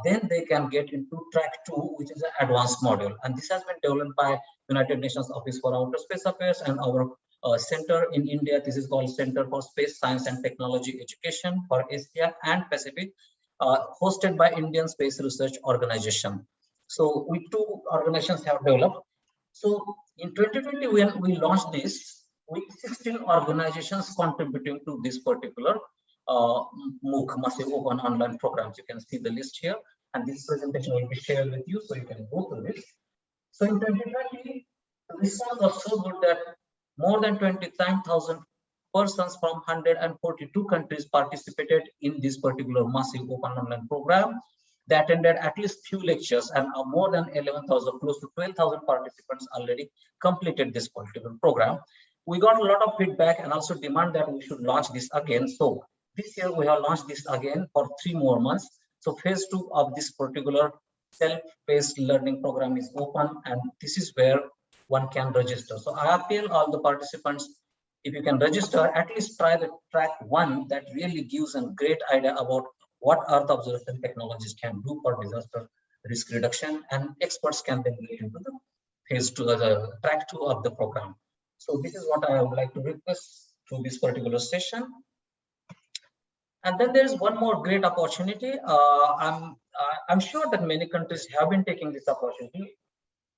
then they can get into track 2, which is an advanced module. And this has been developed by United Nations Office for Outer Space Affairs and our center in India. This is called Center for Space Science and Technology Education for Asia and Pacific, hosted by Indian Space Research Organization. So we two organizations have developed. So in 2020, when we launched this, with 16 organizations contributing to this particular MOOC, Massive Open Online Programs. You can see the list here, and this presentation will be shared with you, so you can go through this. So in 2020, the response was so good that more than 29,000 persons from 142 countries participated in this particular Massive Open Online Program. They attended at least few lectures, and more than 11,000, close to 12,000 participants already completed this particular program. We got a lot of feedback and also demand that we should launch this again. So this year we have launched this again for 3 more months. So phase 2 of this particular self-paced learning program is open, and this is where one can register. So I appeal all the participants, if you can register, at least try the track 1 that really gives a great idea about what Earth observation technologies can do for disaster risk reduction, and experts can then get into the phase 2, the track 2 of the program. So this is what I would like to request to this particular session. And then there is one more great opportunity. I'm sure that many countries have been taking this opportunity.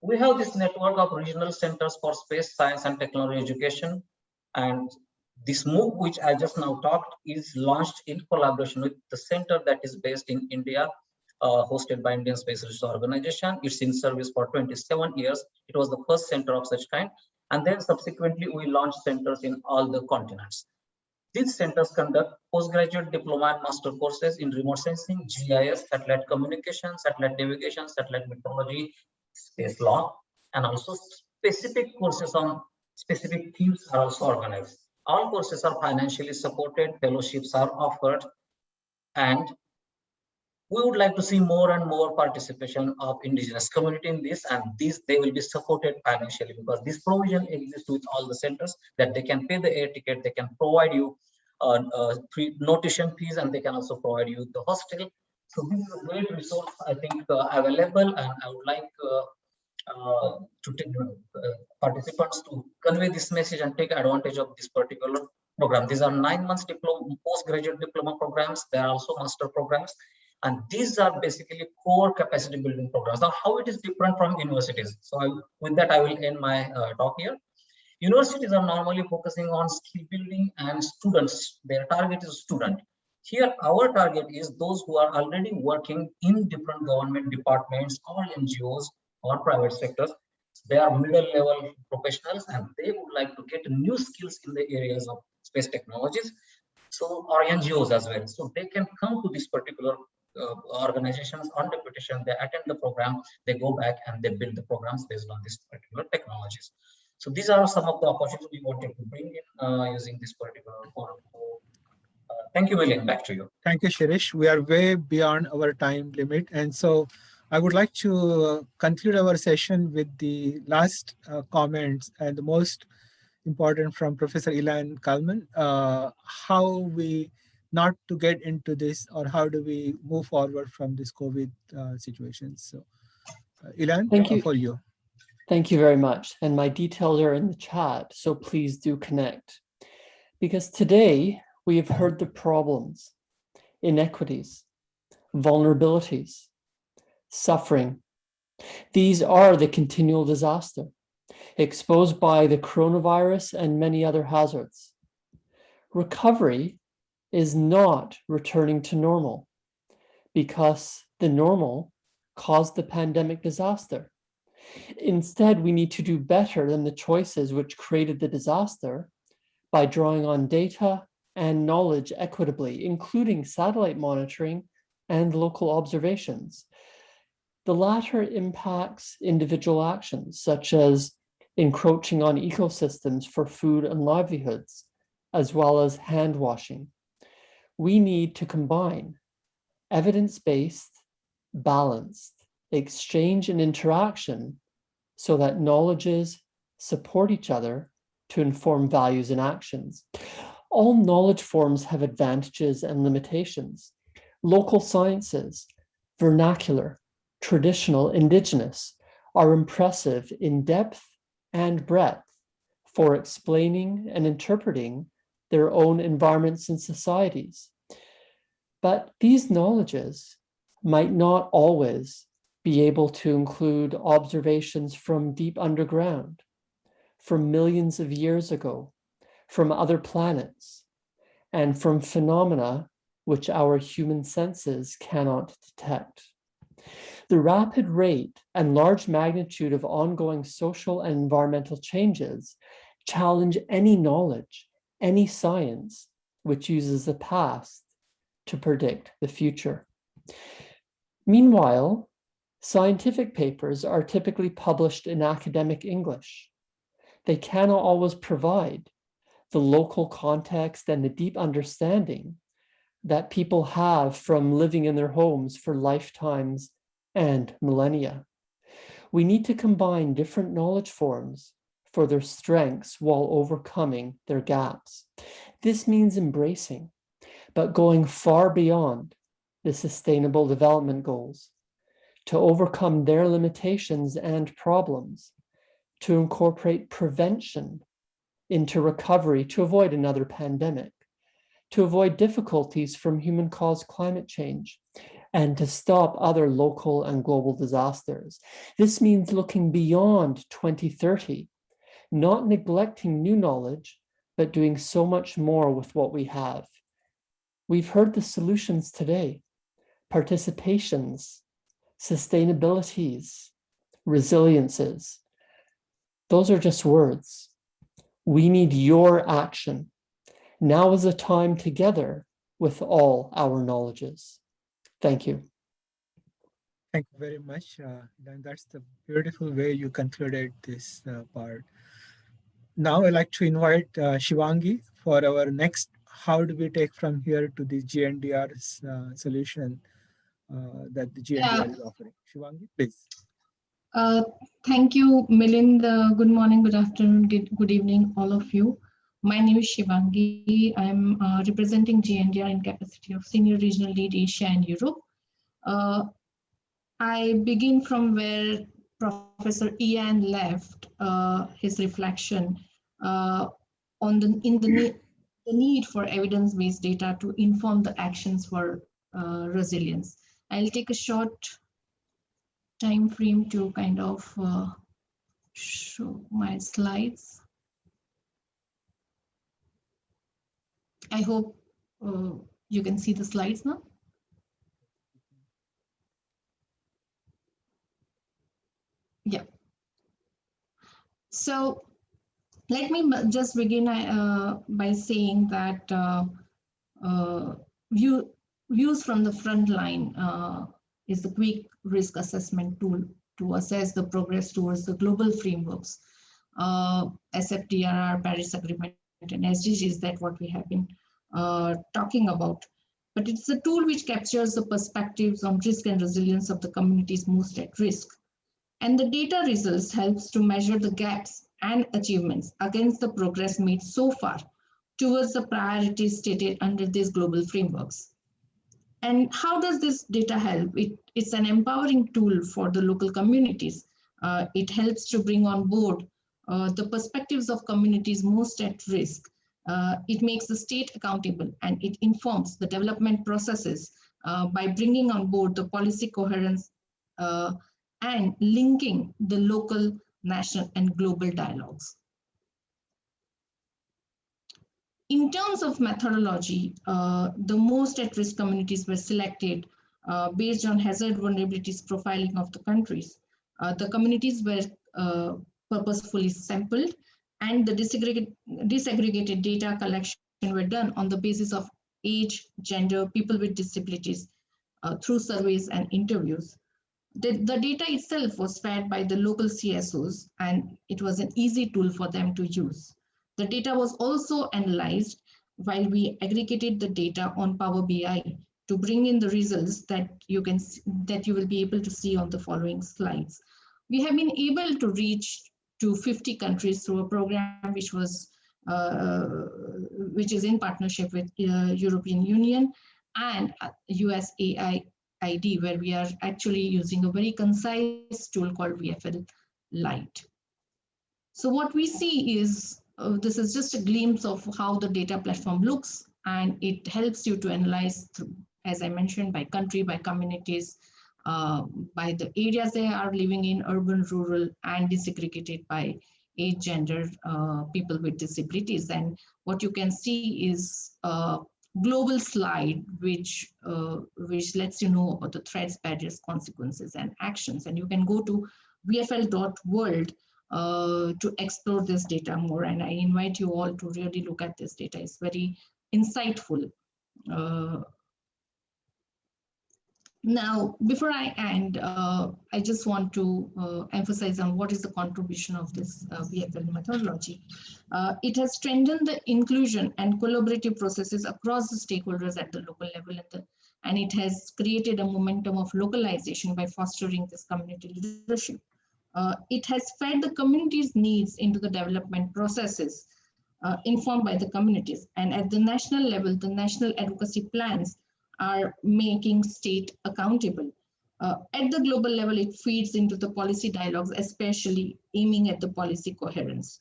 We have this network of regional centers for space science and technology education, and this MOOC, which I just now talked, is launched in collaboration with the center that is based in India, hosted by Indian Space Research Organization. It's in service for 27 years. It was the first center of such kind. And then subsequently, we launched centers in all the continents. These centers conduct postgraduate diploma and master courses in remote sensing, GIS, satellite communication, satellite navigation, satellite meteorology, space law, and also specific courses on specific themes are also organized. All courses are financially supported, fellowships are offered, and we would like to see more and more participation of indigenous community in this, and they will be supported financially, because this provision exists with all the centers, that they can pay the air ticket, they can provide you no tuition fees, and they can also provide you the hostel. So this is a great resource, I think, available, and I would like to take participants to convey this message and take advantage of this particular program. These are 9 months diploma, postgraduate diploma programs. There are also master programs. And these are basically core capacity building programs. Now, how it is different from universities? So with that, I will end my talk here. Universities are normally focusing on skill building and students. Their target is student. Here, our target is those who are already working in different government departments or NGOs or private sectors. They are middle level professionals, and they would like to get new skills in the areas of space technologies. So, or NGOs as well. So they can come to this particular organizations on deputation, they attend the program, they go back and they build the programs based on these particular technologies. So these are some of the opportunities we wanted to bring in using this particular forum. Thank you, William. Back to you. Thank you, Shirish. We are way beyond our time limit. And so I would like to conclude our session with the last comments and the most important from Professor Ilan Kalman, how we not to get into this, or how do we move forward from this COVID situation. So Ilan, thank you for you. Thank you very much. And my details are in the chat, so please do connect. Because today we have heard the problems, inequities, vulnerabilities, suffering. These are the continual disaster exposed by the coronavirus and many other hazards. Recovery is not returning to normal because the normal caused the pandemic disaster. Instead, we need to do better than the choices which created the disaster by drawing on data and knowledge equitably, including satellite monitoring and local observations. The latter impacts individual actions, such as encroaching on ecosystems for food and livelihoods, as well as hand washing. We need to combine evidence-based, balanced exchange and interaction so that knowledges support each other to inform values and actions. All knowledge forms have advantages and limitations. Local sciences, vernacular, traditional, indigenous, are impressive in depth and breadth for explaining and interpreting their own environments and societies. But these knowledges might not always be able to include observations from deep underground, from millions of years ago, from other planets, and from phenomena which our human senses cannot detect. The rapid rate and large magnitude of ongoing social and environmental changes challenge any knowledge, any science which uses the past to predict the future. Meanwhile, scientific papers are typically published in academic English. They cannot always provide the local context and the deep understanding that people have from living in their homes for lifetimes and millennia. We need to combine different knowledge forms for their strengths while overcoming their gaps. This means embracing, but going far beyond the Sustainable Development Goals to overcome their limitations and problems, to incorporate prevention into recovery to avoid another pandemic, to avoid difficulties from human-caused climate change, and to stop other local and global disasters. This means looking beyond 2030, not neglecting new knowledge, but doing so much more with what we have. We've heard the solutions today: participations, sustainabilities, resiliences. Those are just words. We need your action. Now is a time together with all our knowledges. Thank you. Thank you very much. Then that's the beautiful way you concluded this part. Now I'd like to invite Shivangi for our next, how do we take from here to the GNDR's solution that the GNDR is offering. Shivangi, please. Thank you, Milind. Good morning, good afternoon, good evening, all of you. My name is Shivangi. I'm representing GNDR in capacity of Senior Regional Lead Asia and Europe. I begin from where Professor Ian left his reflection on the need for evidence-based data to inform the actions for resilience. I'll take a short time frame to kind of show my slides. I hope you can see the slides now. Yeah. So let me just begin by saying that views from the front line is the quick risk assessment tool to assess the progress towards the global frameworks, SFDR, Paris Agreement, and SDGs, that what we have been talking about. But it's a tool which captures the perspectives on risk and resilience of the communities most at risk. And the data results helps to measure the gaps and achievements against the progress made so far towards the priorities stated under these global frameworks. And how does this data help? It's an empowering tool for the local communities. It helps to bring on board the perspectives of communities most at risk. It makes the state accountable, and it informs the development processes by bringing on board the policy coherence and linking the local, national, and global dialogues. In terms of methodology, the most at-risk communities were selected based on hazard vulnerabilities profiling of the countries. The communities were purposefully sampled, and the disaggregated data collection were done on the basis of age, gender, people with disabilities through surveys and interviews. The data itself was fed by the local CSOs, and it was an easy tool for them to use. The data was also analyzed while we aggregated the data on Power BI to bring in the results that you will be able to see on the following slides. We have been able to reach to 50 countries through a program which is in partnership with European Union and USAID, where we are actually using a very concise tool called VFL Lite. So what we see is, this is just a glimpse of how the data platform looks, and it helps you to analyze through, as I mentioned, by country, by communities, by the areas they are living in, urban, rural, and disaggregated by age, gender, people with disabilities. And what you can see is a global slide which lets you know about the threats, barriers, consequences, and actions. And you can go to vfl.world to explore this data more. And I invite you all to really look at this data. It's very insightful. Now, before I end, I just want to emphasize on what is the contribution of this VFL methodology. It has strengthened the inclusion and collaborative processes across the stakeholders at the local level, and it has created a momentum of localization by fostering this community leadership. It has fed the community's needs into the development processes informed by the communities. And at the national level, the national advocacy plans are making state accountable. At the global level, it feeds into the policy dialogues, especially aiming at the policy coherence.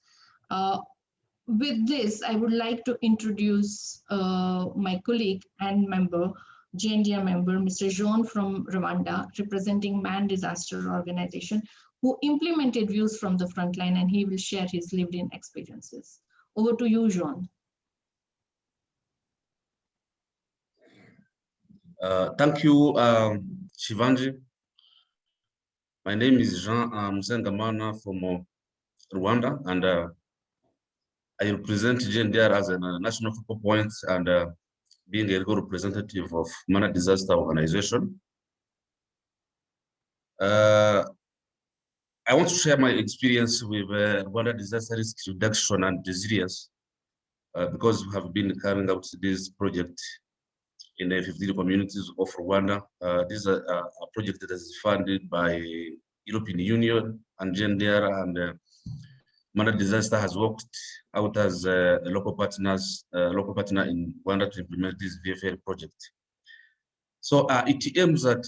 With this, I would like to introduce my colleague and member, GNDR member, Mr. Jean from Rwanda, representing Man Disaster Organization, who implemented views from the frontline, and he will share his lived-in experiences. Over to you, Jean. Thank you, Shivanji. My name is Jean Mzengamana from Rwanda, and I represent GNDR as a national focal point and being a legal representative of Man Disaster Organization. I want to share my experience with Rwanda disaster risk reduction and resilience because we have been carrying out this project in the 15 communities of Rwanda. This is a project that is funded by European Union and GNDR, and Man Disaster has worked out as a local partner in Rwanda to implement this VFL project. So it aims at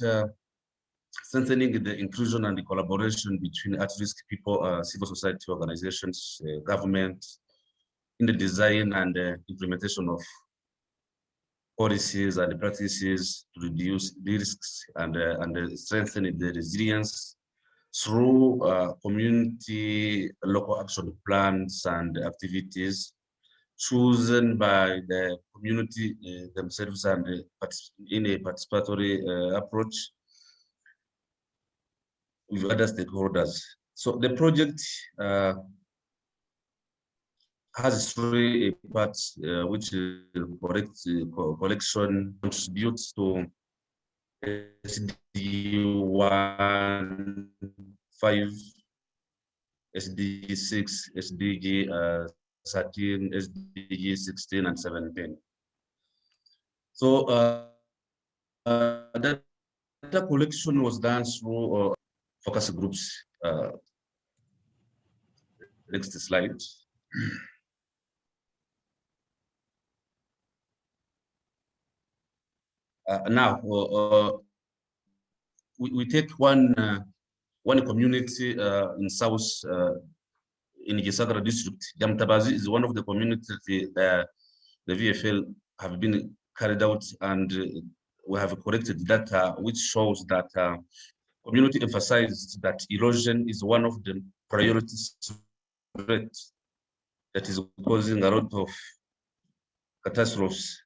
strengthening the inclusion and the collaboration between at-risk people, civil society organizations, government, in the design and implementation of policies and practices to reduce the risks and strengthen the resilience through community local action plans and activities chosen by the community themselves and in a participatory approach with other stakeholders. So the project has three parts, which collection contributes to SDG 1, 5, SDG 6, SDG 13, SDG 16, and 17. So data collection was done through focus groups. Next slide. Now, we take one community in South in Gisagara district. Jamtabazi is one of the communities that the VFL have been carried out, and we have collected data which shows that community emphasized that erosion is one of the priorities threats that is causing a lot of catastrophes,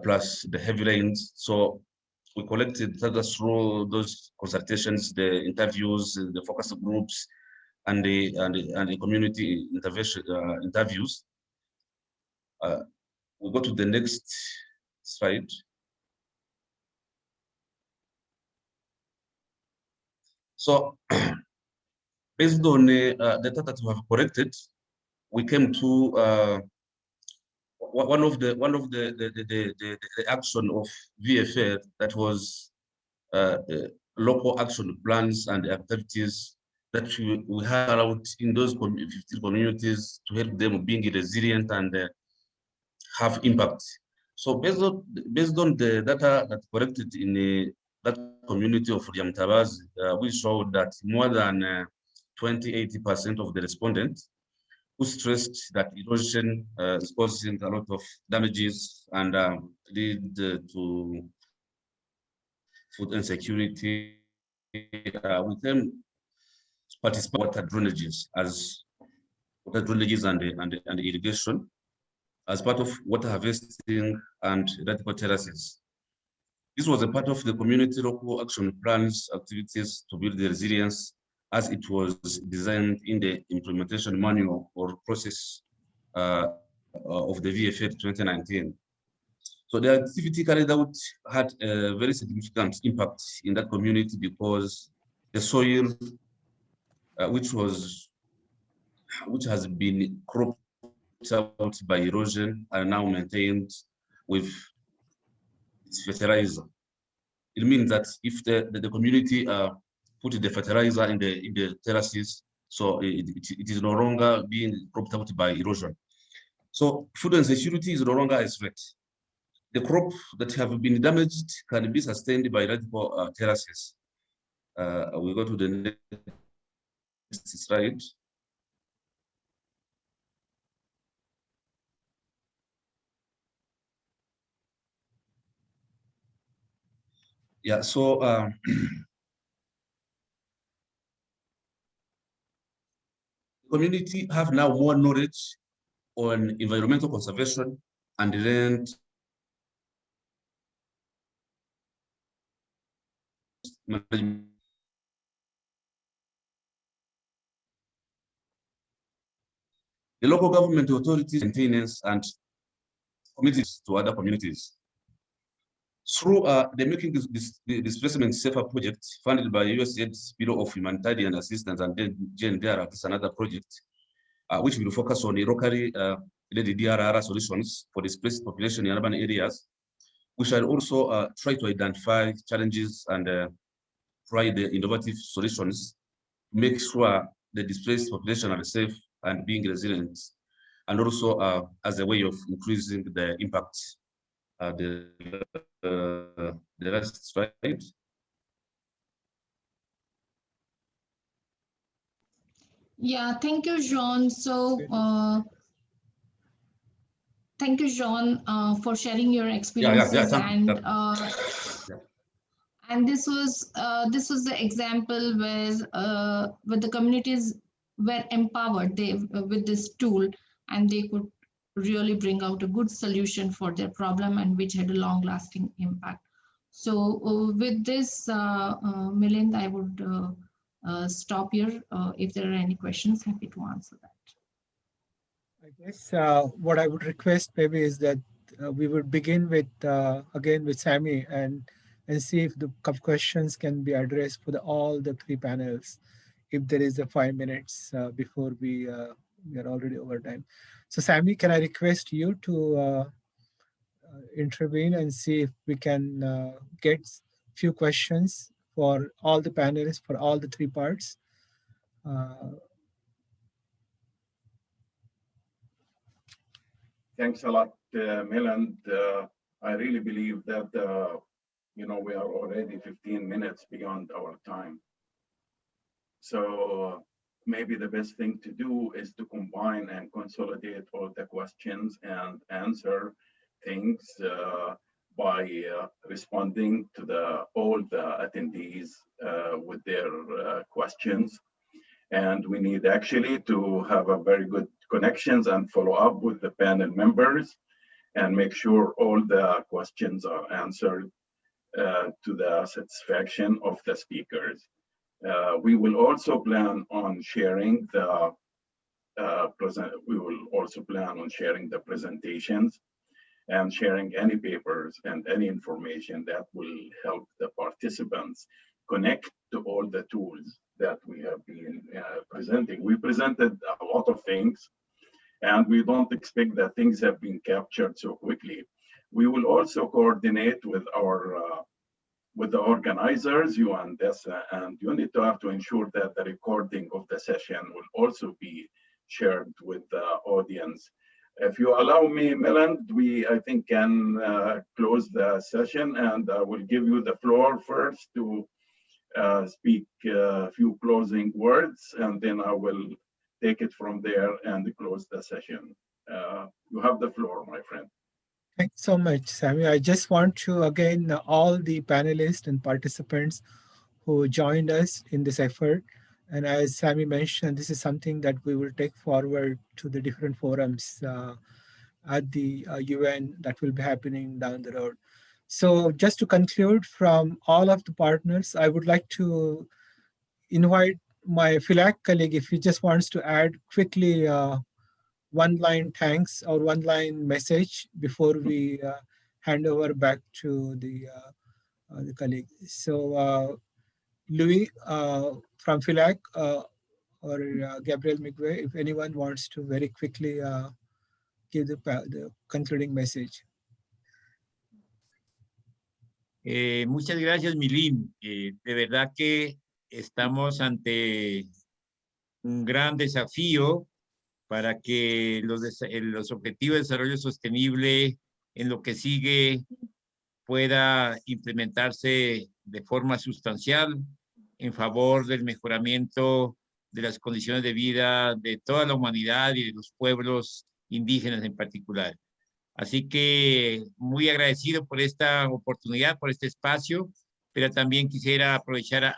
plus the heavy rains. So we collected data through those consultations, the interviews, the focus groups, and the community intervention interviews. We go to the next slide. So based on the data that we have collected, we came to one of the action of VFL, that was local action plans and activities that we had out in those 15 communities to help them being resilient and have impact. So based on the data that collected in that community of Yamtabaz, we showed that more than 80% of the respondents who stressed that erosion is causing a lot of damages and lead to food insecurity. We can participate in water drainages and irrigation as part of water harvesting and vertical terraces. This was a part of the community local action plans activities to build the resilience, as it was designed in the implementation manual or process of the VFL 2019. So the activity carried out had a very significant impact in that community because the soil, which has been cropped out by erosion, are now maintained with its fertilizer. It means that if the community put the fertilizer in the terraces, so it is no longer being cropped out by erosion. So food insecurity is no longer a threat. The crop that have been damaged can be sustained by vertical terraces. We go to the next slide. Yeah, so community have now more knowledge on environmental conservation and land management. The local government authorities, maintenance, and committees to other communities. Through the Making Displacement Safer project funded by USAID's Bureau of Humanitarian Assistance and GNDR, this is another project which will focus on locally led DRR solutions for displaced population in urban areas. We shall also try to identify challenges and provide the innovative solutions to make sure the displaced population are safe and being resilient, and also as a way of increasing the impact. The last slide. Yeah, thank you, Jean. So thank you, Jean, for sharing your experiences. And this was the example where the communities were empowered with this tool, and they could really bring out a good solution for their problem, and which had a long-lasting impact. So with this, Milind, I would stop here. If there are any questions, happy to answer that. I guess what I would request maybe is that we would begin with again with Sammy and see if the questions can be addressed for all the three panels. If there is a 5 minutes before we are already over time. So Sammy, can I request you to intervene and see if we can get few questions for all the panelists for all the three parts. Thanks a lot, Milan. I really believe that, we are already 15 minutes beyond our time. So maybe the best thing to do is to combine and consolidate all the questions and answer things by responding to all the attendees with their questions. And we need actually to have a very good connections and follow up with the panel members and make sure all the questions are answered to the satisfaction of the speakers. We will also plan on sharing the presentations and sharing any papers and any information that will help the participants connect to all the tools that we have been presenting. We presented a lot of things, and we don't expect that things have been captured so quickly. We will also coordinate with the organizers, UNDESA and UNITAR, to ensure that the recording of the session will also be shared with the audience. If you allow me, Milan, I think can close the session, and I will give you the floor first to speak a few closing words, and then I will take it from there and close the session. You have the floor, my friend. Thanks so much, Sammy. I just want to, again, all the panelists and participants who joined us in this effort. And as Sammy mentioned, this is something that we will take forward to the different forums at the UN that will be happening down the road. So just to conclude, from all of the partners, I would like to invite my FILAC colleague, if he just wants to add quickly one-line thanks or one-line message before we hand over back to the colleague. So Louis from FILAC or Gabriel Miguel, if anyone wants to very quickly give the concluding message. Muchas gracias, Milín. De verdad que estamos ante un gran desafío para que los objetivos de desarrollo sostenible en lo que sigue pueda implementarse de forma sustancial en favor del mejoramiento de las condiciones de vida de toda la humanidad y de los pueblos indígenas en particular. Así que muy agradecido por esta oportunidad, por este espacio, pero también quisiera aprovechar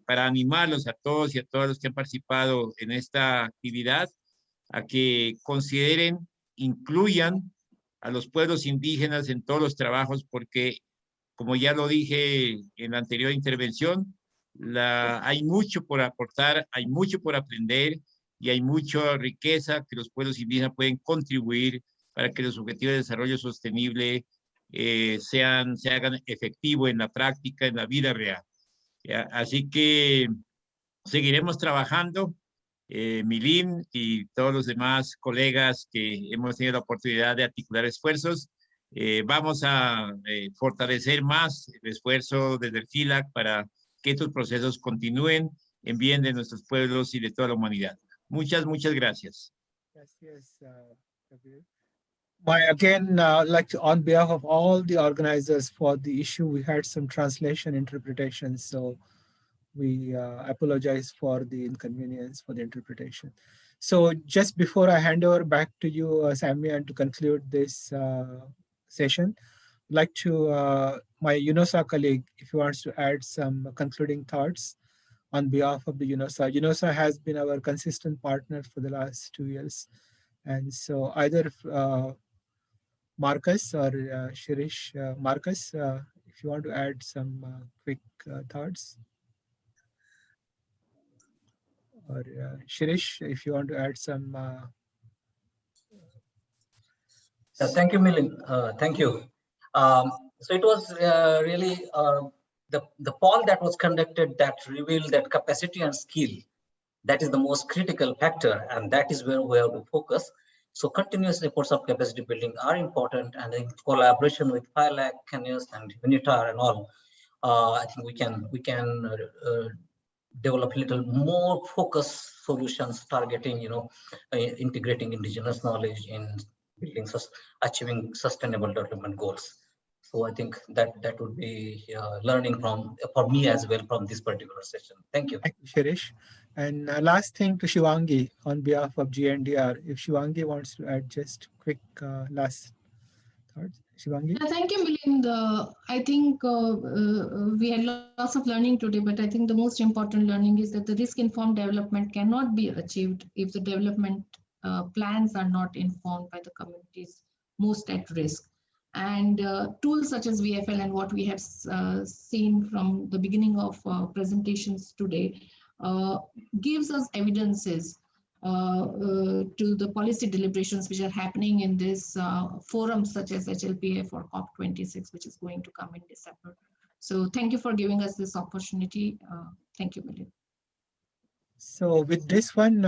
para animarlos a todos y a todas los que han participado en esta actividad a que consideren, incluyan a los pueblos indígenas en todos los trabajos, porque, como ya lo dije en la anterior intervención, hay mucho por aportar, hay mucho por aprender y hay mucha riqueza que los pueblos indígenas pueden contribuir para que los objetivos de desarrollo sostenible se hagan efectivos en la práctica, en la vida real. Así que seguiremos trabajando. Milín y todos los demás colegas que hemos tenido la oportunidad de articular esfuerzos, vamos a fortalecer más el esfuerzo desde el FILAC para que estos procesos continúen en bien de nuestros pueblos y de toda la humanidad. Muchas, muchas gracias. Gracias, Gabriel. Again, like to, on behalf of all the organizers for the issue, we had some translation interpretation, so we apologize for the inconvenience for the interpretation. So just before I hand over back to you, Sammy, and to conclude this session, I'd like to, my UNOOSA colleague, if he wants to add some concluding thoughts on behalf of the UNOOSA. UNOOSA has been our consistent partner for the last 2 years. And so either Marcus or Shirish, Marcus, if you want to add some quick thoughts. Or Shirish, if you want to add some Thank you, Milind. Thank you. So it was really the poll that was conducted that revealed that capacity and skill, that is the most critical factor, and that is where we have to focus. So continuous efforts of capacity building are important, and in collaboration with FILAC, CANEUS, and UNITAR and all, I think we can develop a little more focused solutions targeting, integrating indigenous knowledge in building, achieving sustainable development goals. So I think that would be learning for me as well from this particular session. Thank you. Thank you, Shirish. And last thing to Shivangi on behalf of GNDR, if Shivangi wants to add just quick last thoughts. Shivangi? Thank you, Milind. I think we had lots of learning today, but I think the most important learning is that the risk-informed development cannot be achieved if the development plans are not informed by the communities most at risk. And tools such as VFL and what we have seen from the beginning of presentations today gives us evidences to the policy deliberations which are happening in this forums such as HLPF or COP26, which is going to come in December. So thank you for giving us this opportunity. Thank you, Milind. So with this one,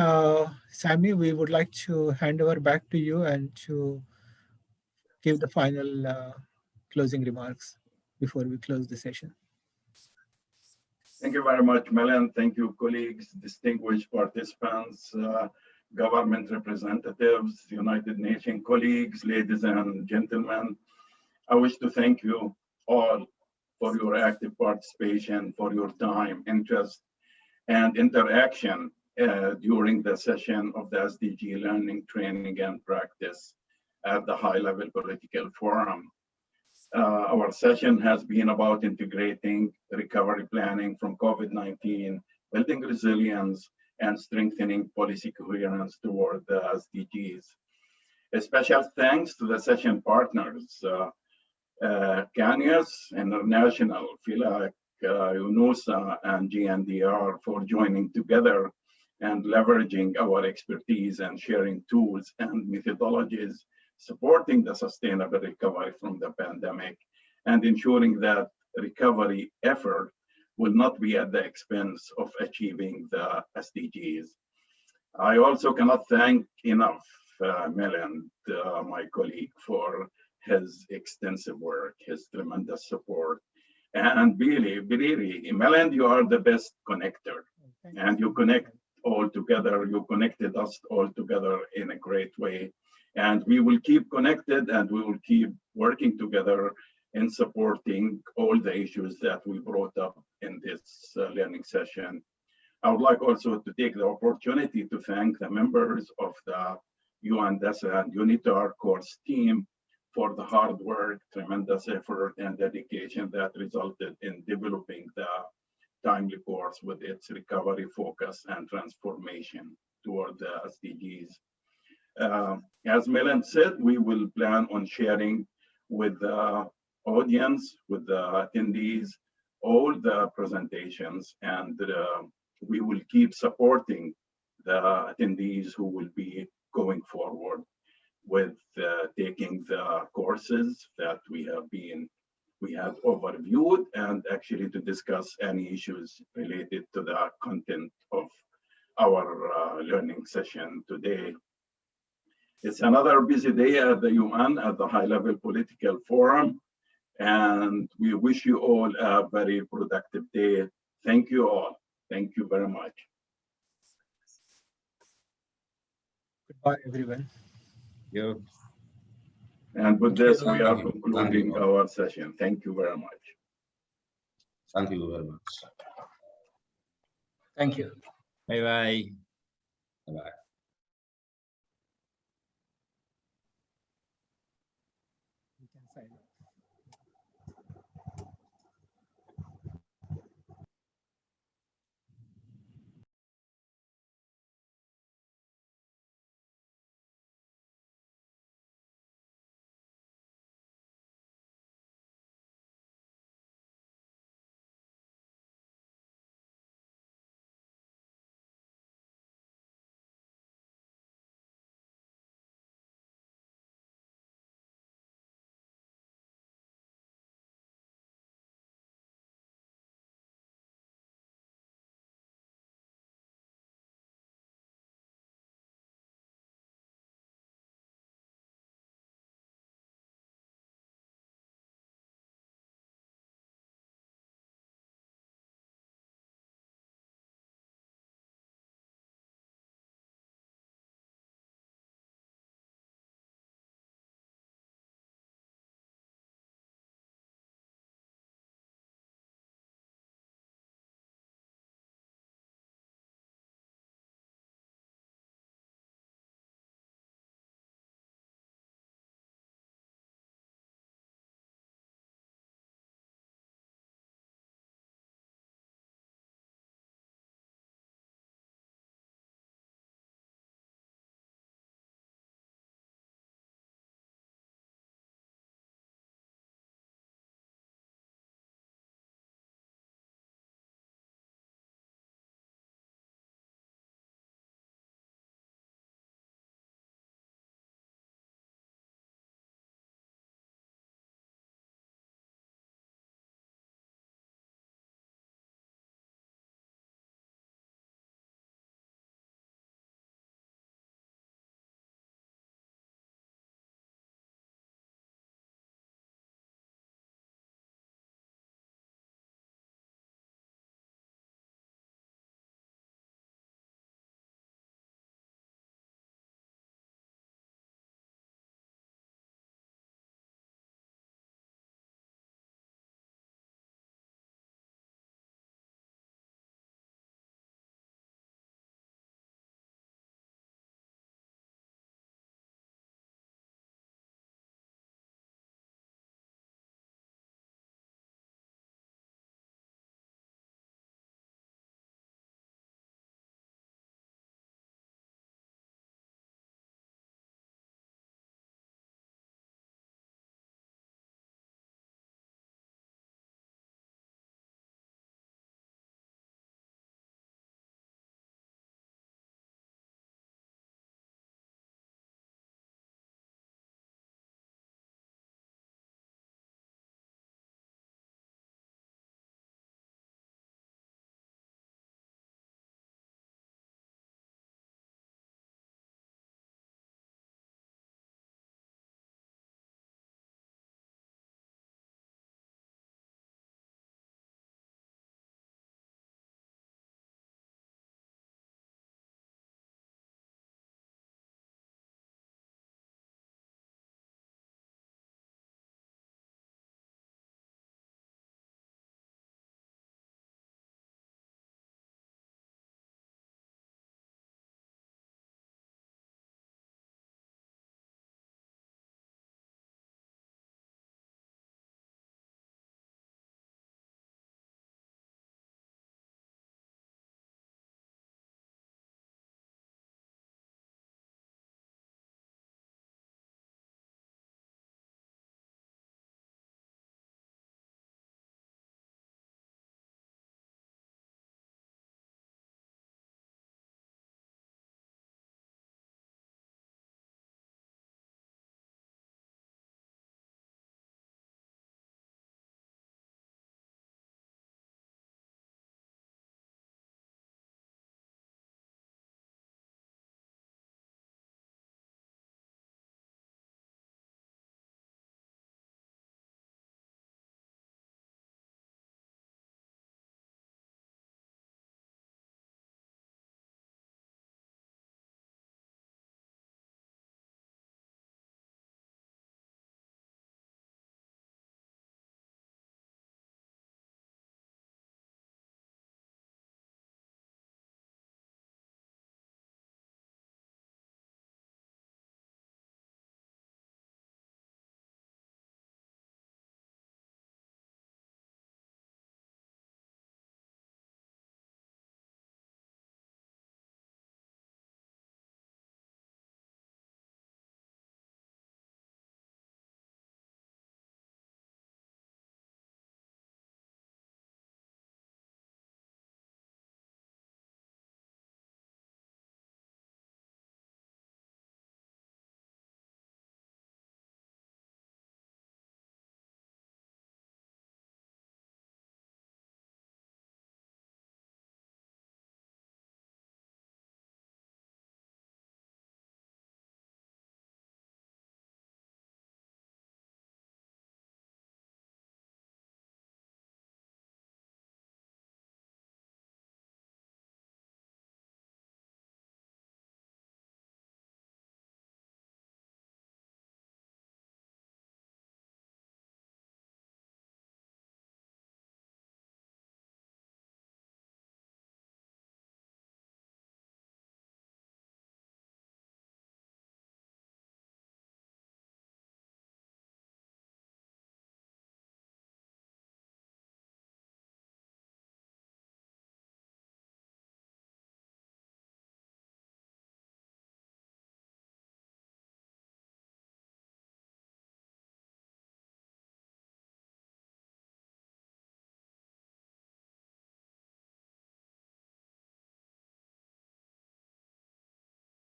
Sammy, we would like to hand over back to you and to give the final closing remarks before we close the session. Thank you very much, Milind. Thank you, colleagues, distinguished participants, government representatives, United Nations colleagues, ladies and gentlemen. I wish to thank you all for your active participation, for your time, interest, and interaction during the session of the SDG Learning, Training, and Practice at the high-level political forum. Our session has been about integrating recovery planning from COVID-19, building resilience, and strengthening policy coherence toward the SDGs. A special thanks to the session partners, CANEUS, International, FILAC, UNOOSA, and GNDR for joining together and leveraging our expertise and sharing tools and methodologies supporting the sustainable recovery from the pandemic and ensuring that recovery effort will not be at the expense of achieving the SDGs. I also cannot thank enough Milind, my colleague, for his extensive work, his tremendous support. And really, Milind, you are the best connector, and you connect all together. You connected us all together in a great way. And we will keep connected and we will keep working together in supporting all the issues that we brought up in this learning session. I would like also to take the opportunity to thank the members of the UNDESA and UNITAR course team for the hard work, tremendous effort, and dedication that resulted in developing the timely course with its recovery focus and transformation toward the SDGs. As Milind said, we will plan on sharing with the audience, with the attendees, all the presentations, and we will keep supporting the attendees who will be going forward with taking the courses that we have overviewed, and actually to discuss any issues related to the content of our learning session today. It's another busy day at the UN at the high-level political forum, and we wish you all a very productive day. Thank you all. Thank you very much. Goodbye, everyone. Yeah. And with this, we are concluding our session. Thank you very much. Thank you very much. Thank you. Bye-bye. Bye-bye. You can sign off.